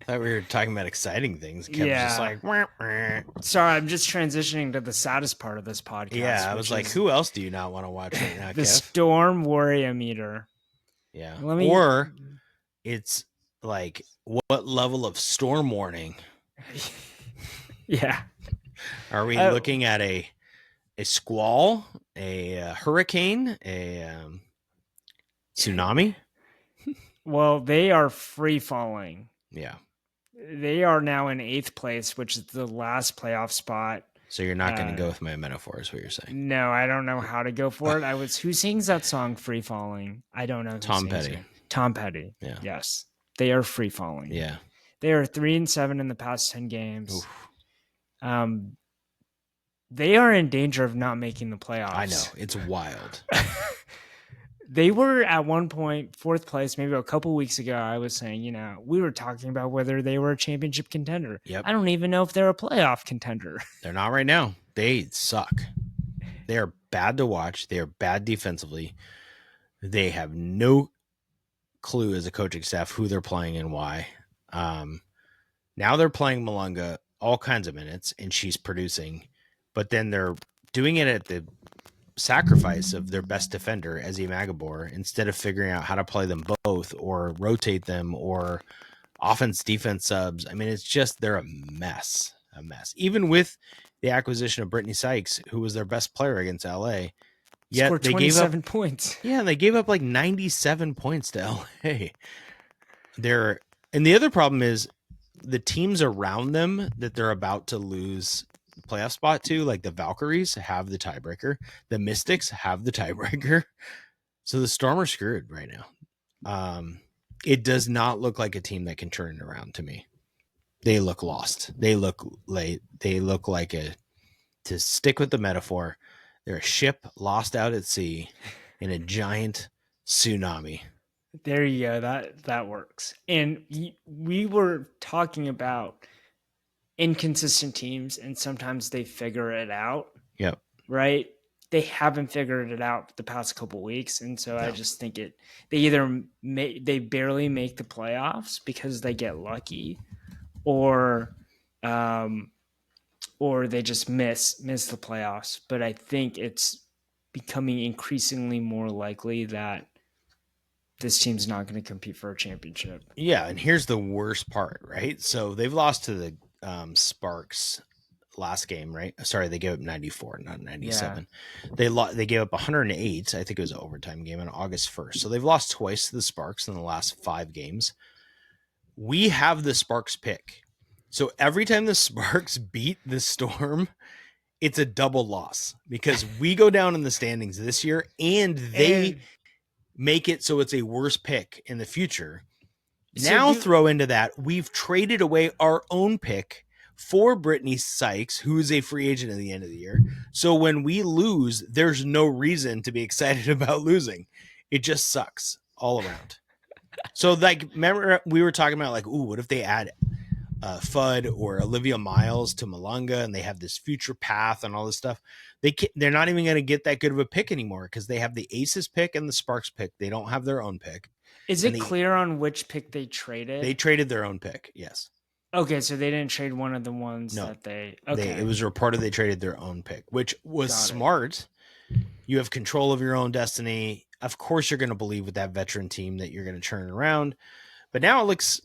[SPEAKER 2] thought we were talking about exciting things. Kev was just like, wah, wah.
[SPEAKER 1] Sorry, I'm just transitioning to the saddest part of this podcast.
[SPEAKER 2] Yeah, I was like, who else do you not want to watch right now,
[SPEAKER 1] the
[SPEAKER 2] Kev?
[SPEAKER 1] Storm Wariometer.
[SPEAKER 2] Yeah. Or it's like, what level of storm warning?
[SPEAKER 1] Yeah.
[SPEAKER 2] Are we looking at a squall, a hurricane, a tsunami?
[SPEAKER 1] Well, they are free falling.
[SPEAKER 2] Yeah.
[SPEAKER 1] They are now in 8th place, which is the last playoff spot.
[SPEAKER 2] So you're not going to go with my metaphor, is what you're saying?
[SPEAKER 1] No, I don't know how to go for it. Who sings that song, Free Falling? I don't know.
[SPEAKER 2] Tom Petty.
[SPEAKER 1] Tom Petty.
[SPEAKER 2] Yeah.
[SPEAKER 1] Yes. They are free falling.
[SPEAKER 2] Yeah.
[SPEAKER 1] They are 3-7 in the past 10 games. Oof. They are in danger of not making the playoffs.
[SPEAKER 2] I know. It's wild.
[SPEAKER 1] They were at one point 4th place, maybe a couple weeks ago. I was saying, we were talking about whether they were a championship contender.
[SPEAKER 2] Yep.
[SPEAKER 1] I don't even know if they're a playoff contender.
[SPEAKER 2] They're not right now. They suck. They are bad to watch. They are bad defensively. They have no clue as a coaching staff who they're playing and why. Now they're playing Malunga all kinds of minutes, and she's producing, but then they're doing it at the sacrifice of their best defender, Ezzy Magabor, instead of figuring out how to play them both or rotate them or offense defense subs. I mean, it's just they're a mess. Even with the acquisition of Brittany Sykes, who was their best player against LA.
[SPEAKER 1] Yeah, scored 27 points.
[SPEAKER 2] Yeah, they gave up like 97 points to LA. And the other problem is the teams around them that they're about to lose playoff spot to, like the Valkyries have the tiebreaker, the Mystics have the tiebreaker, so the Storm are screwed right now. It does not look like a team that can turn it around to me. They look lost. They look like to stick with the metaphor, they're a ship lost out at sea in a giant tsunami.
[SPEAKER 1] There you go. That works. And we were talking about inconsistent teams, and sometimes they figure it out.
[SPEAKER 2] Yep.
[SPEAKER 1] Right? They haven't figured it out the past couple weeks, and so I just think they barely make the playoffs because they get lucky, or they just miss the playoffs. But I think it's becoming increasingly more likely that this team's not going to compete for a championship.
[SPEAKER 2] Yeah, and here's the worst part, right? So they've lost to the Sparks last game, right? Sorry, they gave up 94, not 97. Yeah. They gave up 108. I think it was an overtime game on August 1st. So they've lost twice to the Sparks in the last 5 games. We have the Sparks pick. So every time the Sparks beat the Storm, it's a double loss because we go down in the standings this year and they make it so it's a worse pick in the future. Now throw into that, we've traded away our own pick for Brittany Sykes, who is a free agent at the end of the year. So when we lose, there's no reason to be excited about losing. It just sucks all around. So like, remember we were talking about like, ooh, what if they add Fudd or Olivia Miles to Malunga and they have this future path and all this stuff? They're not even going to get that good of a pick anymore because they have the Aces pick and the Sparks pick. They don't have their own pick.
[SPEAKER 1] Is it clear on which pick they traded?
[SPEAKER 2] They traded their own pick, yes.
[SPEAKER 1] Okay, so they didn't trade one of the ones that they... Okay.
[SPEAKER 2] It was reported they traded their own pick, which was smart. You have control of your own destiny. Of course you're going to believe with that veteran team that you're going to turn it around. But now it looks,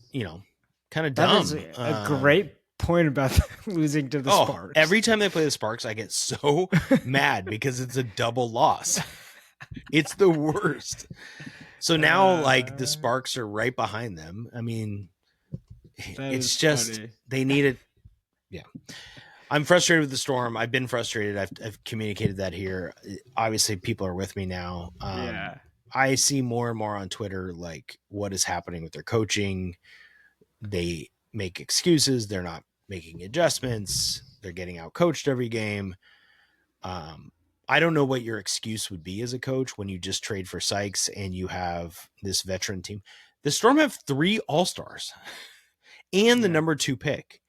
[SPEAKER 2] kind of dumb.
[SPEAKER 1] That is a great point about losing to the Sparks.
[SPEAKER 2] Every time they play the Sparks, I get so mad because it's a double loss. It's the worst. So now, the Sparks are right behind them. I mean, it's just funny. They need it. Yeah. I'm frustrated with the Storm. I've been frustrated. I've communicated that here. Obviously, people are with me now. I see more and more on Twitter, what is happening with their coaching. They make excuses. They're not making adjustments. They're getting out coached every game. I don't know what your excuse would be as a coach when you just trade for Sykes and you have this veteran team. The Storm have 3 All-Stars and the number 2 pick.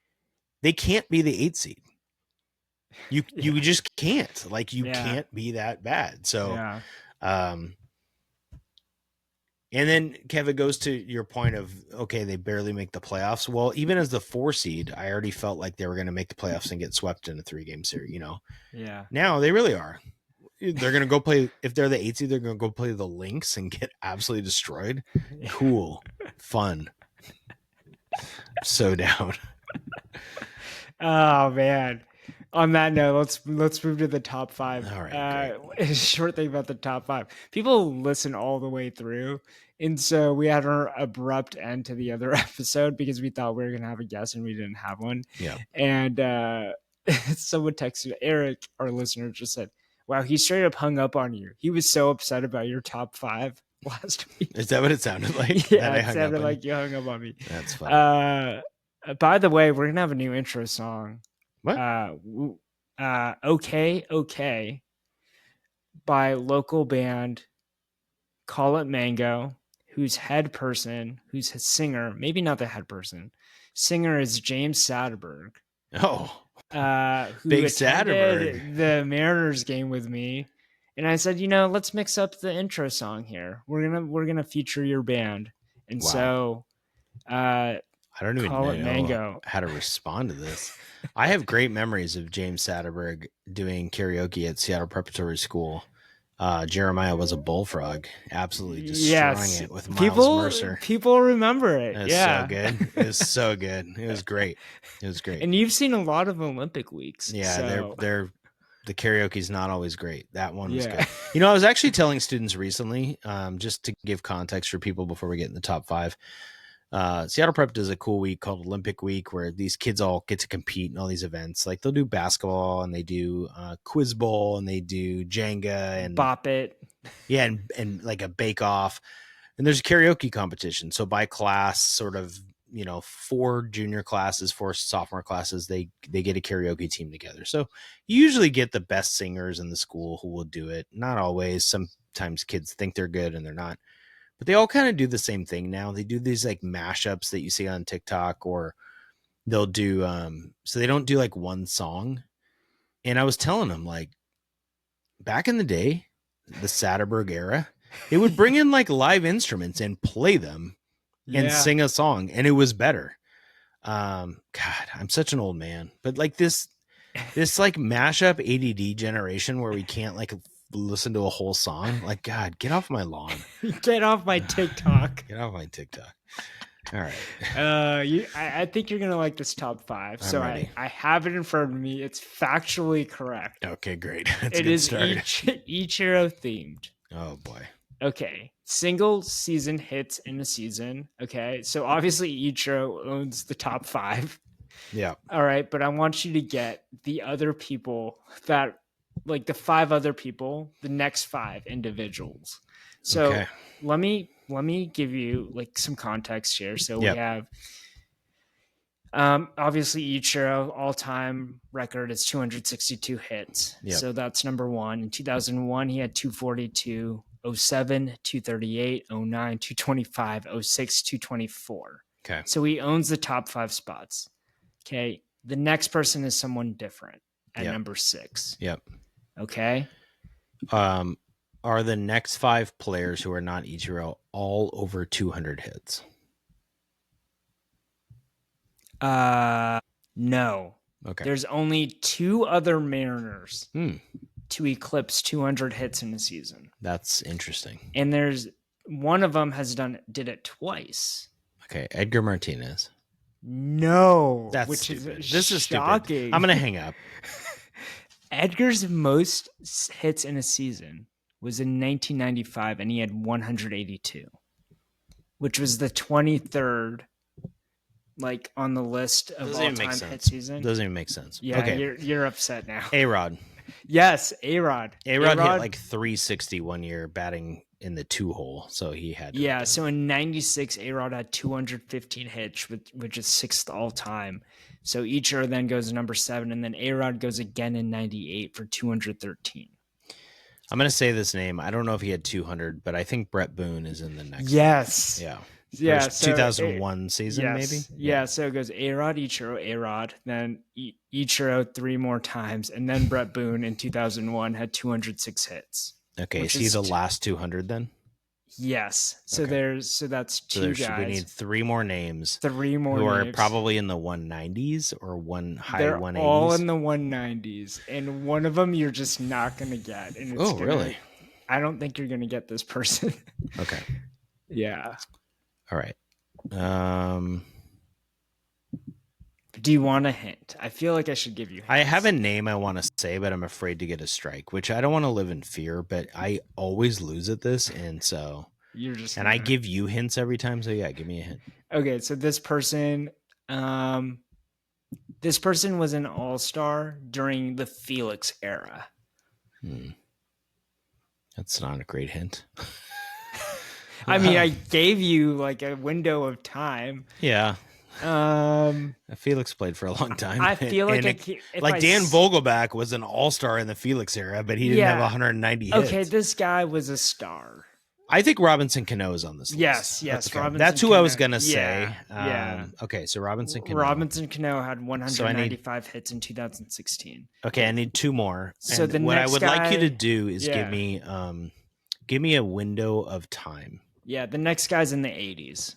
[SPEAKER 2] They can't be the 8 seed. You just can't. Can't be that bad. So, and then Kevin goes to your point of, okay, they barely make the playoffs. Well, even as the 4 seed, I already felt like they were going to make the playoffs and get swept in a 3-game series,
[SPEAKER 1] Yeah.
[SPEAKER 2] Now they really are. They're going to go play, if they're the 8 seed, they're going to go play the Lynx and get absolutely destroyed. Cool. Fun. So down.
[SPEAKER 1] Oh, man. On that note, let's move to the top 5.
[SPEAKER 2] All right.
[SPEAKER 1] A short thing about the top 5. People listen all the way through, and so we had our abrupt end to the other episode because we thought we were gonna have a guest and we didn't have one.
[SPEAKER 2] Yeah.
[SPEAKER 1] And someone texted Eric, our listener, just said, "Wow, he straight up hung up on you. He was so upset about your top 5 last week."
[SPEAKER 2] Is that what it sounded like?
[SPEAKER 1] Yeah, it sounded like you hung up on me.
[SPEAKER 2] That's funny.
[SPEAKER 1] By the way, we're gonna have a new intro song.
[SPEAKER 2] What?
[SPEAKER 1] Okay by local band Call It Mango, whose singer, maybe not the head person, singer is James Satterberg.
[SPEAKER 2] Oh,
[SPEAKER 1] who
[SPEAKER 2] Big
[SPEAKER 1] attended
[SPEAKER 2] Satterberg.
[SPEAKER 1] the Mariners game with me. And I said, let's mix up the intro song here. We're gonna feature your band. And
[SPEAKER 2] Wow.
[SPEAKER 1] So
[SPEAKER 2] I don't even
[SPEAKER 1] Call It
[SPEAKER 2] know
[SPEAKER 1] Mango.
[SPEAKER 2] how to respond to this. I have great memories of James Satterberg doing karaoke at Seattle Preparatory School. Jeremiah was a bullfrog, absolutely destroying it with Miles Mercer.
[SPEAKER 1] People remember it.
[SPEAKER 2] It was so good. It was so good. It was great. It was great.
[SPEAKER 1] And you've seen a lot of Olympic weeks.
[SPEAKER 2] Yeah,
[SPEAKER 1] so.
[SPEAKER 2] they're the karaoke's not always great. That one was good. I was actually telling students recently, just to give context for people before we get in the top 5. Seattle Prep does a cool week called Olympic Week where these kids all get to compete in all these events. Like they'll do basketball and they do quiz bowl and they do Jenga and
[SPEAKER 1] Bop It.
[SPEAKER 2] Yeah, and like a bake off. And there's a karaoke competition. So by class, sort of, 4 junior classes, 4 sophomore classes, they get a karaoke team together. So you usually get the best singers in the school who will do it. Not always. Sometimes kids think they're good and they're not. But they all kind of do the same thing now. They do these like mashups that you see on TikTok, or they'll do so they don't do like one song. And I was telling them, like, back in the day, the Satterberg era, they would bring in like live instruments and play them and sing a song, and it was better. God, I'm such an old man. But like this like mashup ADD generation where we can't like listen to a whole song, like, God, get off my lawn.
[SPEAKER 1] Get off my TikTok.
[SPEAKER 2] Get off my TikTok. All right.
[SPEAKER 1] I think you're gonna like this top 5. So I have it in front of me. It's factually correct.
[SPEAKER 2] Okay, great. That's
[SPEAKER 1] it is Ichiro themed.
[SPEAKER 2] Oh boy.
[SPEAKER 1] Okay. Single season hits in a season. Okay. So obviously Ichiro owns the top 5.
[SPEAKER 2] Yeah.
[SPEAKER 1] All right. But I want you to get the other people that, like the 5 other people, the next 5 individuals. So let me give you like some context here. So we have obviously Ichiro all-time record is 262 hits. So that's number 1. In 2001, he had 242, 07, 238, 09, 225, 06, 224.
[SPEAKER 2] Okay.
[SPEAKER 1] So he owns the top 5 spots. Okay. The next person is someone different at number 6.
[SPEAKER 2] Yep.
[SPEAKER 1] Okay.
[SPEAKER 2] Are the next 5 players who are not Ichiro all over 200 hits?
[SPEAKER 1] No.
[SPEAKER 2] Okay.
[SPEAKER 1] There's only 2 other Mariners to eclipse 200 hits in a season.
[SPEAKER 2] That's interesting.
[SPEAKER 1] And there's one of them did it twice.
[SPEAKER 2] Okay, Edgar Martinez.
[SPEAKER 1] No,
[SPEAKER 2] that's stupid. This is shocking. Stupid. I'm gonna hang up.
[SPEAKER 1] Edgar's most hits in a season was in 1995, and he had 182, which was the 23rd, like on the list of all-time hit season.
[SPEAKER 2] Doesn't even make sense.
[SPEAKER 1] Yeah, okay. You're upset now.
[SPEAKER 2] A-Rod.
[SPEAKER 1] Yes, A-Rod.
[SPEAKER 2] A-Rod hit like 360 one year batting in the 2 hole, so he had.
[SPEAKER 1] So in 96, A-Rod had 215 hits, which is 6th all time. So Ichiro then goes to number 7, and then A-Rod goes again in 98 for 213.
[SPEAKER 2] I'm going to say this name. I don't know if he had 200, but I think Brett Boone is in the next
[SPEAKER 1] Yes.
[SPEAKER 2] one.
[SPEAKER 1] Yeah.
[SPEAKER 2] So 2001 season, maybe?
[SPEAKER 1] Yeah, so it goes A-Rod, Ichiro, A-Rod, then Ichiro 3 more times, and then Brett Boone in 2001 had 206 hits.
[SPEAKER 2] Okay, is he the last 200 then?
[SPEAKER 1] Yes. So that's 2 guys.
[SPEAKER 2] We need 3 more names.
[SPEAKER 1] 3 more
[SPEAKER 2] who
[SPEAKER 1] names.
[SPEAKER 2] are probably in the 190s or high
[SPEAKER 1] They're
[SPEAKER 2] 180s.
[SPEAKER 1] All in the 190s, and one of them you're just not going to get. And it's
[SPEAKER 2] really?
[SPEAKER 1] I don't think you're going to get this person.
[SPEAKER 2] Okay.
[SPEAKER 1] Yeah.
[SPEAKER 2] All right.
[SPEAKER 1] Do you want a hint? I feel like I should give you hints.
[SPEAKER 2] I have a name I want to say, but I'm afraid to get a strike, which I don't want to live in fear, but I always lose at this. And so I give you hints every time. So yeah, give me a hint.
[SPEAKER 1] Okay. So this person was an all-star during the Felix era.
[SPEAKER 2] That's not a great hint.
[SPEAKER 1] I mean, I gave you like a window of time.
[SPEAKER 2] Yeah. Felix played for a long time.
[SPEAKER 1] I feel like
[SPEAKER 2] Dan Vogelback was an all-star in the Felix era, but he didn't have 190 hits.
[SPEAKER 1] Okay, this guy was a star.
[SPEAKER 2] I think Robinson Cano is on this list.
[SPEAKER 1] Yes.
[SPEAKER 2] Okay.
[SPEAKER 1] Robinson
[SPEAKER 2] That's who
[SPEAKER 1] Cano.
[SPEAKER 2] I was gonna say.
[SPEAKER 1] Yeah.
[SPEAKER 2] Okay, so Robinson Cano.
[SPEAKER 1] Robinson Cano had 195 hits in 2016.
[SPEAKER 2] Okay, I need 2 more.
[SPEAKER 1] So
[SPEAKER 2] and what I would like you to do is give me a window of time.
[SPEAKER 1] Yeah, the next guy's in the 80s.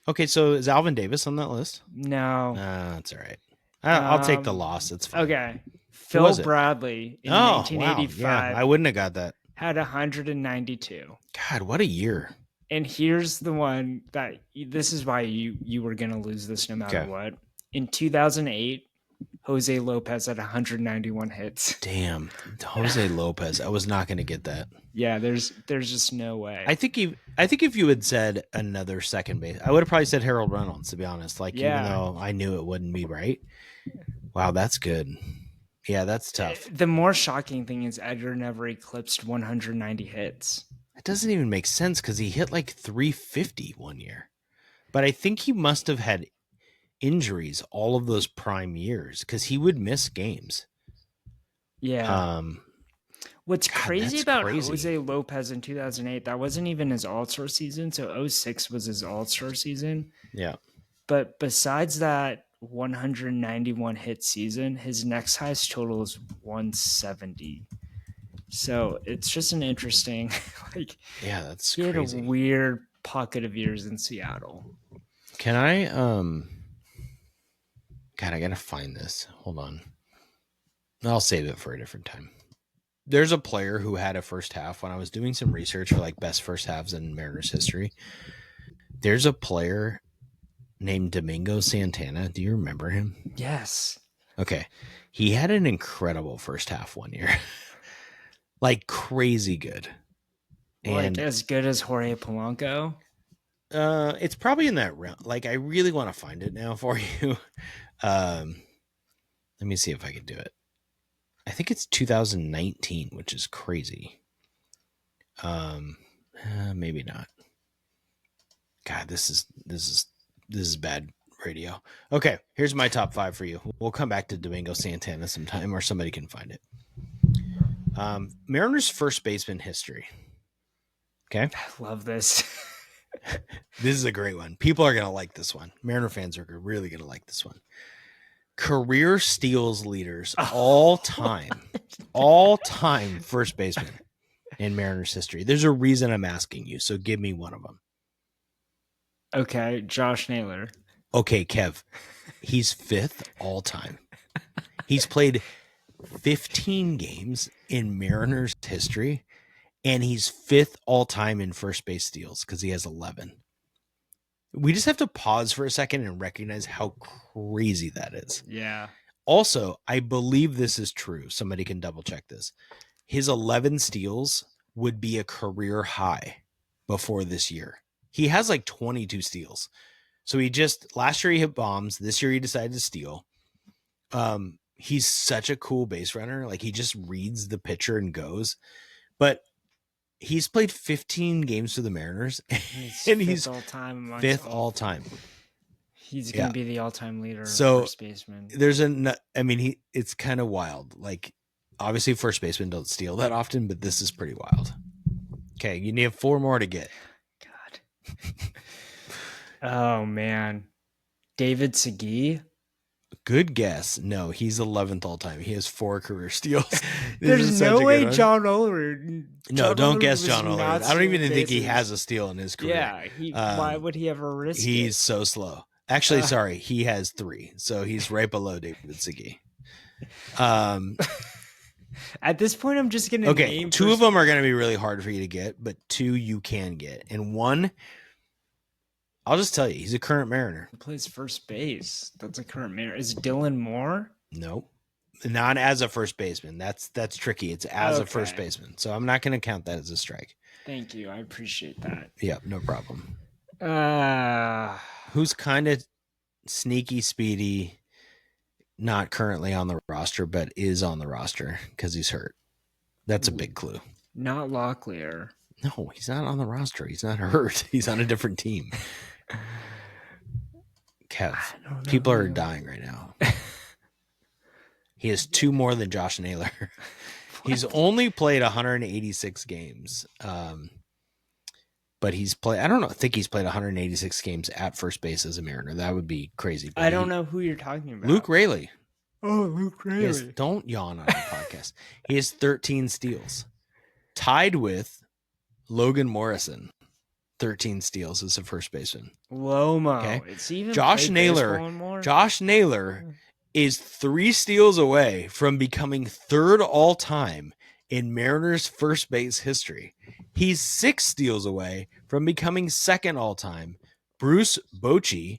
[SPEAKER 2] Okay, so is Alvin Davis on that list?
[SPEAKER 1] No.
[SPEAKER 2] That's all right. I'll take the loss. It's fine.
[SPEAKER 1] Okay. Phil Bradley in 1985.
[SPEAKER 2] Wow. Yeah, I wouldn't have got that.
[SPEAKER 1] Had 192.
[SPEAKER 2] God, what a year.
[SPEAKER 1] And here's the one that this is why you were going to lose this no matter what. In 2008, Jose Lopez had 191 hits.
[SPEAKER 2] Damn. Jose Lopez. I was not going to get that.
[SPEAKER 1] Yeah, there's just no way.
[SPEAKER 2] I think if you had said another second base, I would have probably said Harold Reynolds, to be honest. Even though I knew it wouldn't be right. Wow, that's good. Yeah, that's tough.
[SPEAKER 1] The more shocking thing is Edgar never eclipsed 190 hits.
[SPEAKER 2] It doesn't even make sense because he hit like 350 one year. But I think he must have had injuries all of those prime years because he would miss games.
[SPEAKER 1] Yeah. What's crazy about Jose Lopez in 2008, that wasn't even his all-star season. So 06 was his all-star season.
[SPEAKER 2] Yeah.
[SPEAKER 1] But besides that 191 hit season, his next highest total is 170. So it's just an interesting,
[SPEAKER 2] that's
[SPEAKER 1] he
[SPEAKER 2] crazy.
[SPEAKER 1] had a weird pocket of years in Seattle.
[SPEAKER 2] Can I, God, I gotta find this. Hold on. I'll save it for a different time. There's a player who had a first half when I was doing some research for best first halves in Mariners history. There's a player named Domingo Santana. Do you remember him?
[SPEAKER 1] Yes.
[SPEAKER 2] Okay. He had an incredible first half one year. Crazy good. And
[SPEAKER 1] as good as Jorge Polanco?
[SPEAKER 2] It's probably in that realm. I really want to find it now for you. Let me see if I can do it. I think it's 2019, which is crazy. Maybe not. God, this is bad radio. Okay, here's my top 5 for you. We'll come back to Domingo Santana sometime, or somebody can find it. Mariners first baseman history. Okay,
[SPEAKER 1] I love this.
[SPEAKER 2] This is a great one. People are gonna like this one. Mariner fans are really gonna like this one. Career steals leaders all time first baseman in Mariners history. There's a reason I'm asking you, so give me one of them.
[SPEAKER 1] Okay, Josh Naylor.
[SPEAKER 2] Okay, Kev. He's 5th all time. He's played 15 games in Mariners history, and he's 5th all time in first base steals because he has 11. We just have to pause for a second and recognize how crazy that is.
[SPEAKER 1] Yeah.
[SPEAKER 2] Also, I believe this is true. Somebody can double check this. His 11 steals would be a career high before this year. He has 22 steals. So last year he hit bombs. This year he decided to steal. He's such a cool base runner. He just reads the pitcher and goes. But he's played 15 games for the Mariners, and he's
[SPEAKER 1] all time
[SPEAKER 2] 5th all time.
[SPEAKER 1] He's going to be the all-time leader of first baseman.
[SPEAKER 2] It's kind of wild. Obviously first basemen don't steal that often, but this is pretty wild. Okay, you need 4 more to get.
[SPEAKER 1] God. Oh, man. David Segui?
[SPEAKER 2] Good guess. No, he's 11th all time. He has 4 career steals.
[SPEAKER 1] There's no way John Olerud.
[SPEAKER 2] No, don't guess John Olerud. I don't even think he has a steal in his career.
[SPEAKER 1] Yeah, why would he ever risk it?
[SPEAKER 2] He's so slow. Actually, sorry, he has 3, so he's right below David Segui.
[SPEAKER 1] At this point, I'm just gonna name
[SPEAKER 2] 2 of them are gonna be really hard for you to get, but 2 you can get, and 1. I'll just tell you, he's a current Mariner.
[SPEAKER 1] He plays first base. That's a current Mariner. Is Dylan Moore?
[SPEAKER 2] Nope. Not as a first baseman. That's tricky. It's as a first baseman. So I'm not going to count that as a strike.
[SPEAKER 1] Thank you. I appreciate that.
[SPEAKER 2] Yeah, no problem. Who's kind of sneaky, speedy, not currently on the roster, but is on the roster because he's hurt. That's a big clue.
[SPEAKER 1] Not Locklear.
[SPEAKER 2] No, he's not on the roster. He's not hurt. He's on a different team. Kev, people are dying right now. He has 2 more than Josh Naylor. He's only played 186 games. but he's played. I don't know. I think he's played 186 games at first base as a Mariner. That would be crazy. But
[SPEAKER 1] I don't know who you're talking about.
[SPEAKER 2] Luke Raley.
[SPEAKER 1] Oh, Luke Raley.
[SPEAKER 2] Don't yawn on the podcast. He has 13 steals, tied with Logan Morrison. 13 steals as a first baseman.
[SPEAKER 1] Lomo.
[SPEAKER 2] Okay.
[SPEAKER 1] It's even
[SPEAKER 2] Josh Naylor. Josh Naylor is 3 steals away from becoming third all time in Mariners first base history. He's 6 steals away from becoming second all time. Bruce Bochy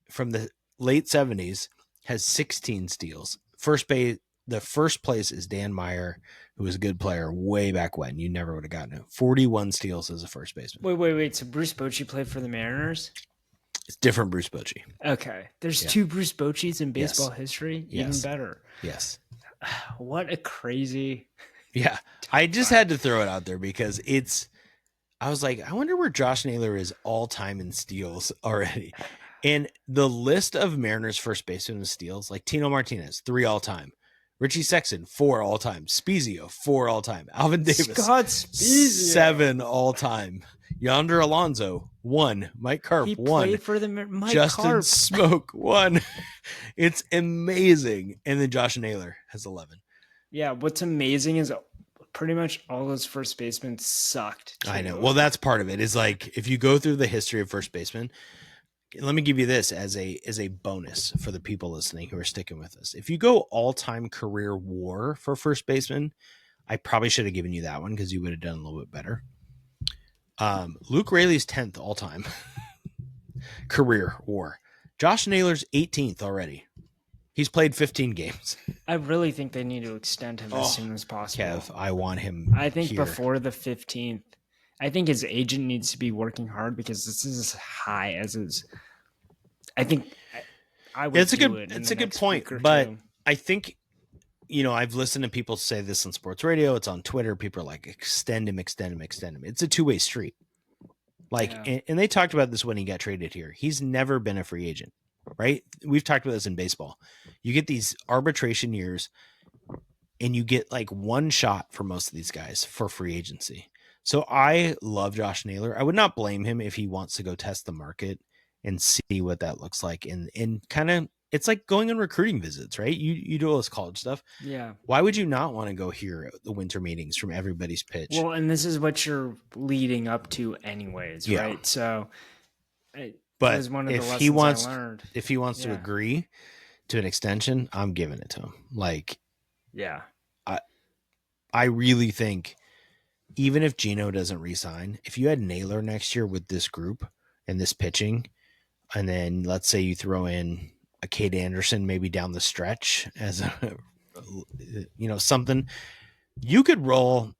[SPEAKER 2] from the late 70s has 16 steals. The first place is Dan Meyer, who was a good player way back when. You never would have gotten it. 41 steals as a first baseman.
[SPEAKER 1] Wait. So Bruce Bochy played for the Mariners?
[SPEAKER 2] It's different Bruce Bochy.
[SPEAKER 1] Okay. There's 2 Bruce Bochys in baseball history? Even better.
[SPEAKER 2] Yes.
[SPEAKER 1] What a crazy...
[SPEAKER 2] Yeah. I just had to throw it out there because I was like, I wonder where Josh Naylor is all time in steals already. And the list of Mariners first basemen with steals, like Tino Martinez, 3 all time. Richie Sexson, 4 all time. Spezio, 4 all time. Alvin Davis,
[SPEAKER 1] Scott Spezio,
[SPEAKER 2] 7 all time. Yonder Alonso, 1. Mike Carp, 1.
[SPEAKER 1] Played for the Mike
[SPEAKER 2] Justin
[SPEAKER 1] Carp.
[SPEAKER 2] Smoke, 1. It's amazing. And then Josh Naylor has 11.
[SPEAKER 1] Yeah, what's amazing is pretty much all those first basemen sucked.
[SPEAKER 2] I know. Well, that's part of it. Is like if you go through the history of first baseman. Let me give you this as a bonus for the people listening who are sticking with us. If you go all-time career WAR for first baseman, I probably should have given you that one because you would have done a little bit better. Luke Raley's 10th all-time career WAR. Josh Naylor's 18th already. He's played 15 games.
[SPEAKER 1] I really think they need to extend him as soon as possible.
[SPEAKER 2] Kev, I want him
[SPEAKER 1] I think
[SPEAKER 2] here.
[SPEAKER 1] before the 15th. I think his agent needs to be working hard because this is as high as his. I think I would. It's a good point,
[SPEAKER 2] but I think I've listened to people say this on sports radio. It's on Twitter. People are like, extend him. It's a 2-way street. And they talked about this when he got traded here. He's never been a free agent, right? We've talked about this in baseball. You get these arbitration years, and you get like one shot for most of these guys for free agency. So I love Josh Naylor. I would not blame him if he wants to go test the market and see what that looks like. And kind of, it's like going on recruiting visits, right? You do all this college stuff.
[SPEAKER 1] Yeah.
[SPEAKER 2] Why would you not want to go hear the winter meetings from everybody's pitch?
[SPEAKER 1] Well, and this is what you're leading up to anyways, right? So,
[SPEAKER 2] but if he wants to agree to an extension, I'm giving it to him. I really think, even if Gino doesn't resign, if you had Naylor next year with this group and this pitching, and then let's say you throw in a Cade Anderson maybe down the stretch as something, you could roll.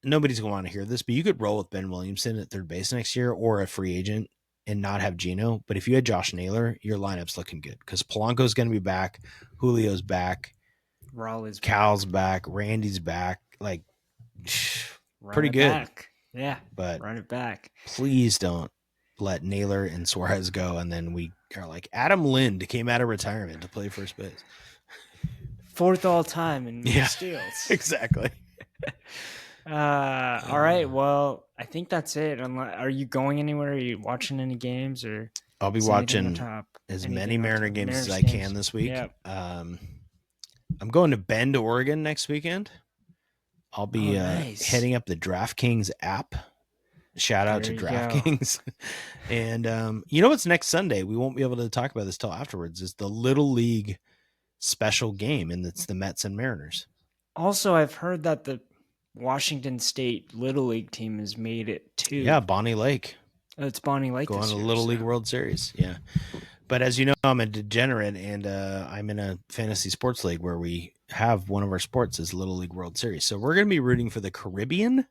[SPEAKER 2] Nobody's going to want to hear this, but you could roll with Ben Williamson at third base next year or a free agent and not have Gino. But if you had Josh Naylor, your lineup's looking good because Polanco's going to be back, Julio's back,
[SPEAKER 1] Raleigh's
[SPEAKER 2] Cal's back, Randy's back. Pretty good.
[SPEAKER 1] Back. Yeah,
[SPEAKER 2] but
[SPEAKER 1] run it back.
[SPEAKER 2] Please don't let Naylor and Suarez go, and then we are like Adam Lind came out of retirement to play first base.
[SPEAKER 1] 4th all time in steals.
[SPEAKER 2] Exactly.
[SPEAKER 1] All right. Well, I think that's it. Are you going anywhere? Are you watching any games? Or
[SPEAKER 2] I'll be watching as many Mariner games as I can this week.
[SPEAKER 1] Yep.
[SPEAKER 2] I'm going to Bend, Oregon next weekend. I'll be heading up the DraftKings app. Shout out to DraftKings. And what's next Sunday? We won't be able to talk about this till afterwards. Is the Little League special game, and it's the Mets and Mariners.
[SPEAKER 1] Also, I've heard that the Washington State Little League team has made it too.
[SPEAKER 2] Yeah, Bonnie Lake.
[SPEAKER 1] It's Bonnie Lake
[SPEAKER 2] going to Little League World Series. Yeah. But as you know, I'm a degenerate, and I'm in a fantasy sports league where we have one of our sports is Little League World Series. So we're going to be rooting for the Caribbean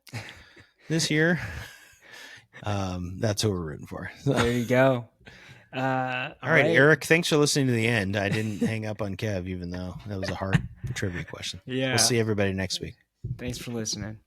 [SPEAKER 2] this year. That's what we're rooting for.
[SPEAKER 1] There you go.
[SPEAKER 2] All right, Eric, thanks for listening to the end. I didn't hang up on Kev, even though that was a hard trivia question.
[SPEAKER 1] Yeah.
[SPEAKER 2] We'll see everybody next week.
[SPEAKER 1] Thanks for listening.